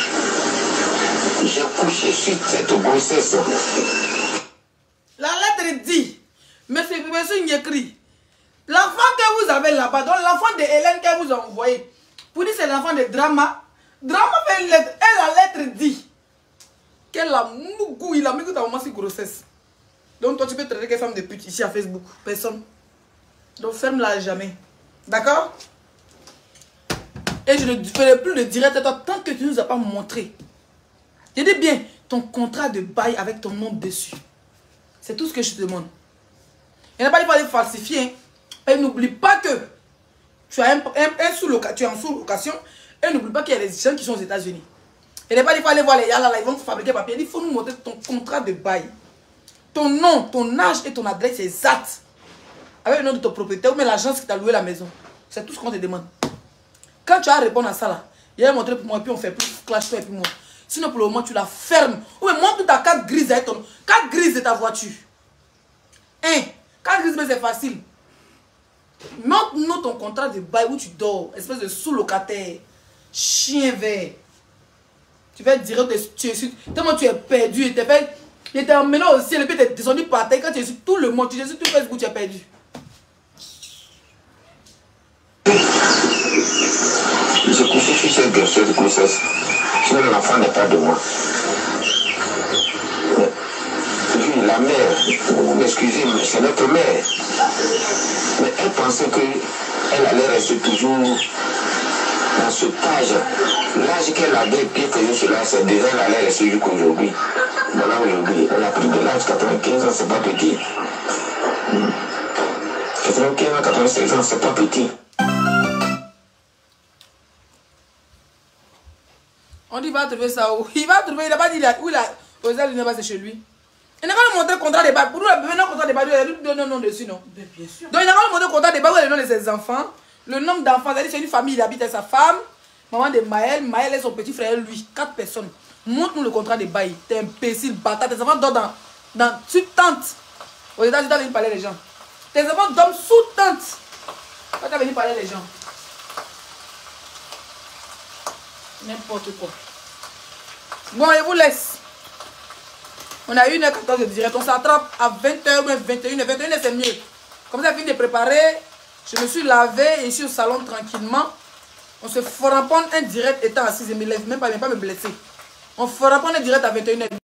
J'ai couché sur cette grossesse. La lettre dit, Monsieur Nyekri, l'enfant que vous avez là-bas, donc l'enfant de Hélène que vous a envoyé, pour dire c'est l'enfant de Drama, Drama fait une lettre, et la lettre dit qu'elle a mougou, il a mis que ta maman c'est grossesse. Donc toi tu peux traiter quelle femme de pute ici à Facebook, personne. Donc ferme-la jamais, d'accord? Et je ne ferai plus le direct à toi tant que tu ne nous as pas montré. Je dis bien, ton contrat de bail avec ton nom dessus. C'est tout ce que je te demande. Il n'a pas dit de falsifier. Hein. Et n'oublie pas que tu as tu es en sous-location. Et n'oublie pas qu'il y a des gens qui sont aux États-Unis. Il n'a pas dit qu'il faut aller voir les Yala là, ils vont fabriquer papier. Il faut nous montrer ton contrat de bail. Ton nom, ton âge et ton adresse exacte. Avec le nom de ton propriétaire ou même l'agence qui t'a loué la maison. C'est tout ce qu'on te demande. Quand tu as répondu à ça là, il a montré pour moi et puis on fait plus clash toi et puis moi. Sinon pour le moment tu la fermes. Ou même montre ta carte grise avec ton carte grise de ta voiture. Hein? Carte grise c'est facile. Montre-nous ton contrat de bail où tu dors. Espèce de sous-locataire. Chien vert. Tu vas dire que tu es tellement tu es perdu. Il était emmené au ciel et puis tu es descendu par terre. Quand tu es sur tout le monde, tu es sur tout Facebook, tu es perdu. J'ai couché sur cette grossesse de grossesse. Sinon l'enfant n'est pas de moi. Mais, la mère, excusez-moi, c'est notre mère. Mais elle pensait qu'elle allait rester toujours dans ce âge. L'âge qu'elle avait bien fait cela, c'est déjà elle allait rester jusqu'aujourd'hui. Voilà aujourd'hui. Elle a pris de l'âge, 95 ans, c'est pas petit. 95 ans, 96 ans, c'est pas petit. On dit il va trouver ça où? Il va trouver, il n'a pas dit où il a osé il c'est chez lui. Il n'a pas nous montrer le contrat de bail. Pour nous, le contrat de bail, il a lui donner un nom dessus, non? Bien sûr. Donc il n'a pas nous montrer le contrat de bail où il a le nom de ses enfants. Le nombre d'enfants, c'est-à-dire c'est une famille, il habite avec sa femme, maman de Maël, Maël et son petit frère, lui, 4 personnes. Montre-nous le contrat de bail. T'es imbécile, bâtard. Tes enfants dorment sous tente. Aux États-Unis, tu as venu parler les gens. Tes enfants dorment sous tente. Quand tu as venu parler les gens. N'importe quoi. Bon, je vous laisse. On a 1h14 de direct. On s'attrape à 20h ou 21h. 21h, c'est mieux. Comme ça, j'ai fini de préparer. Je me suis lavé et je suis au salon tranquillement. On se fera prendre un direct étant assis, même pas me blesser. On fera prendre un direct à 21h.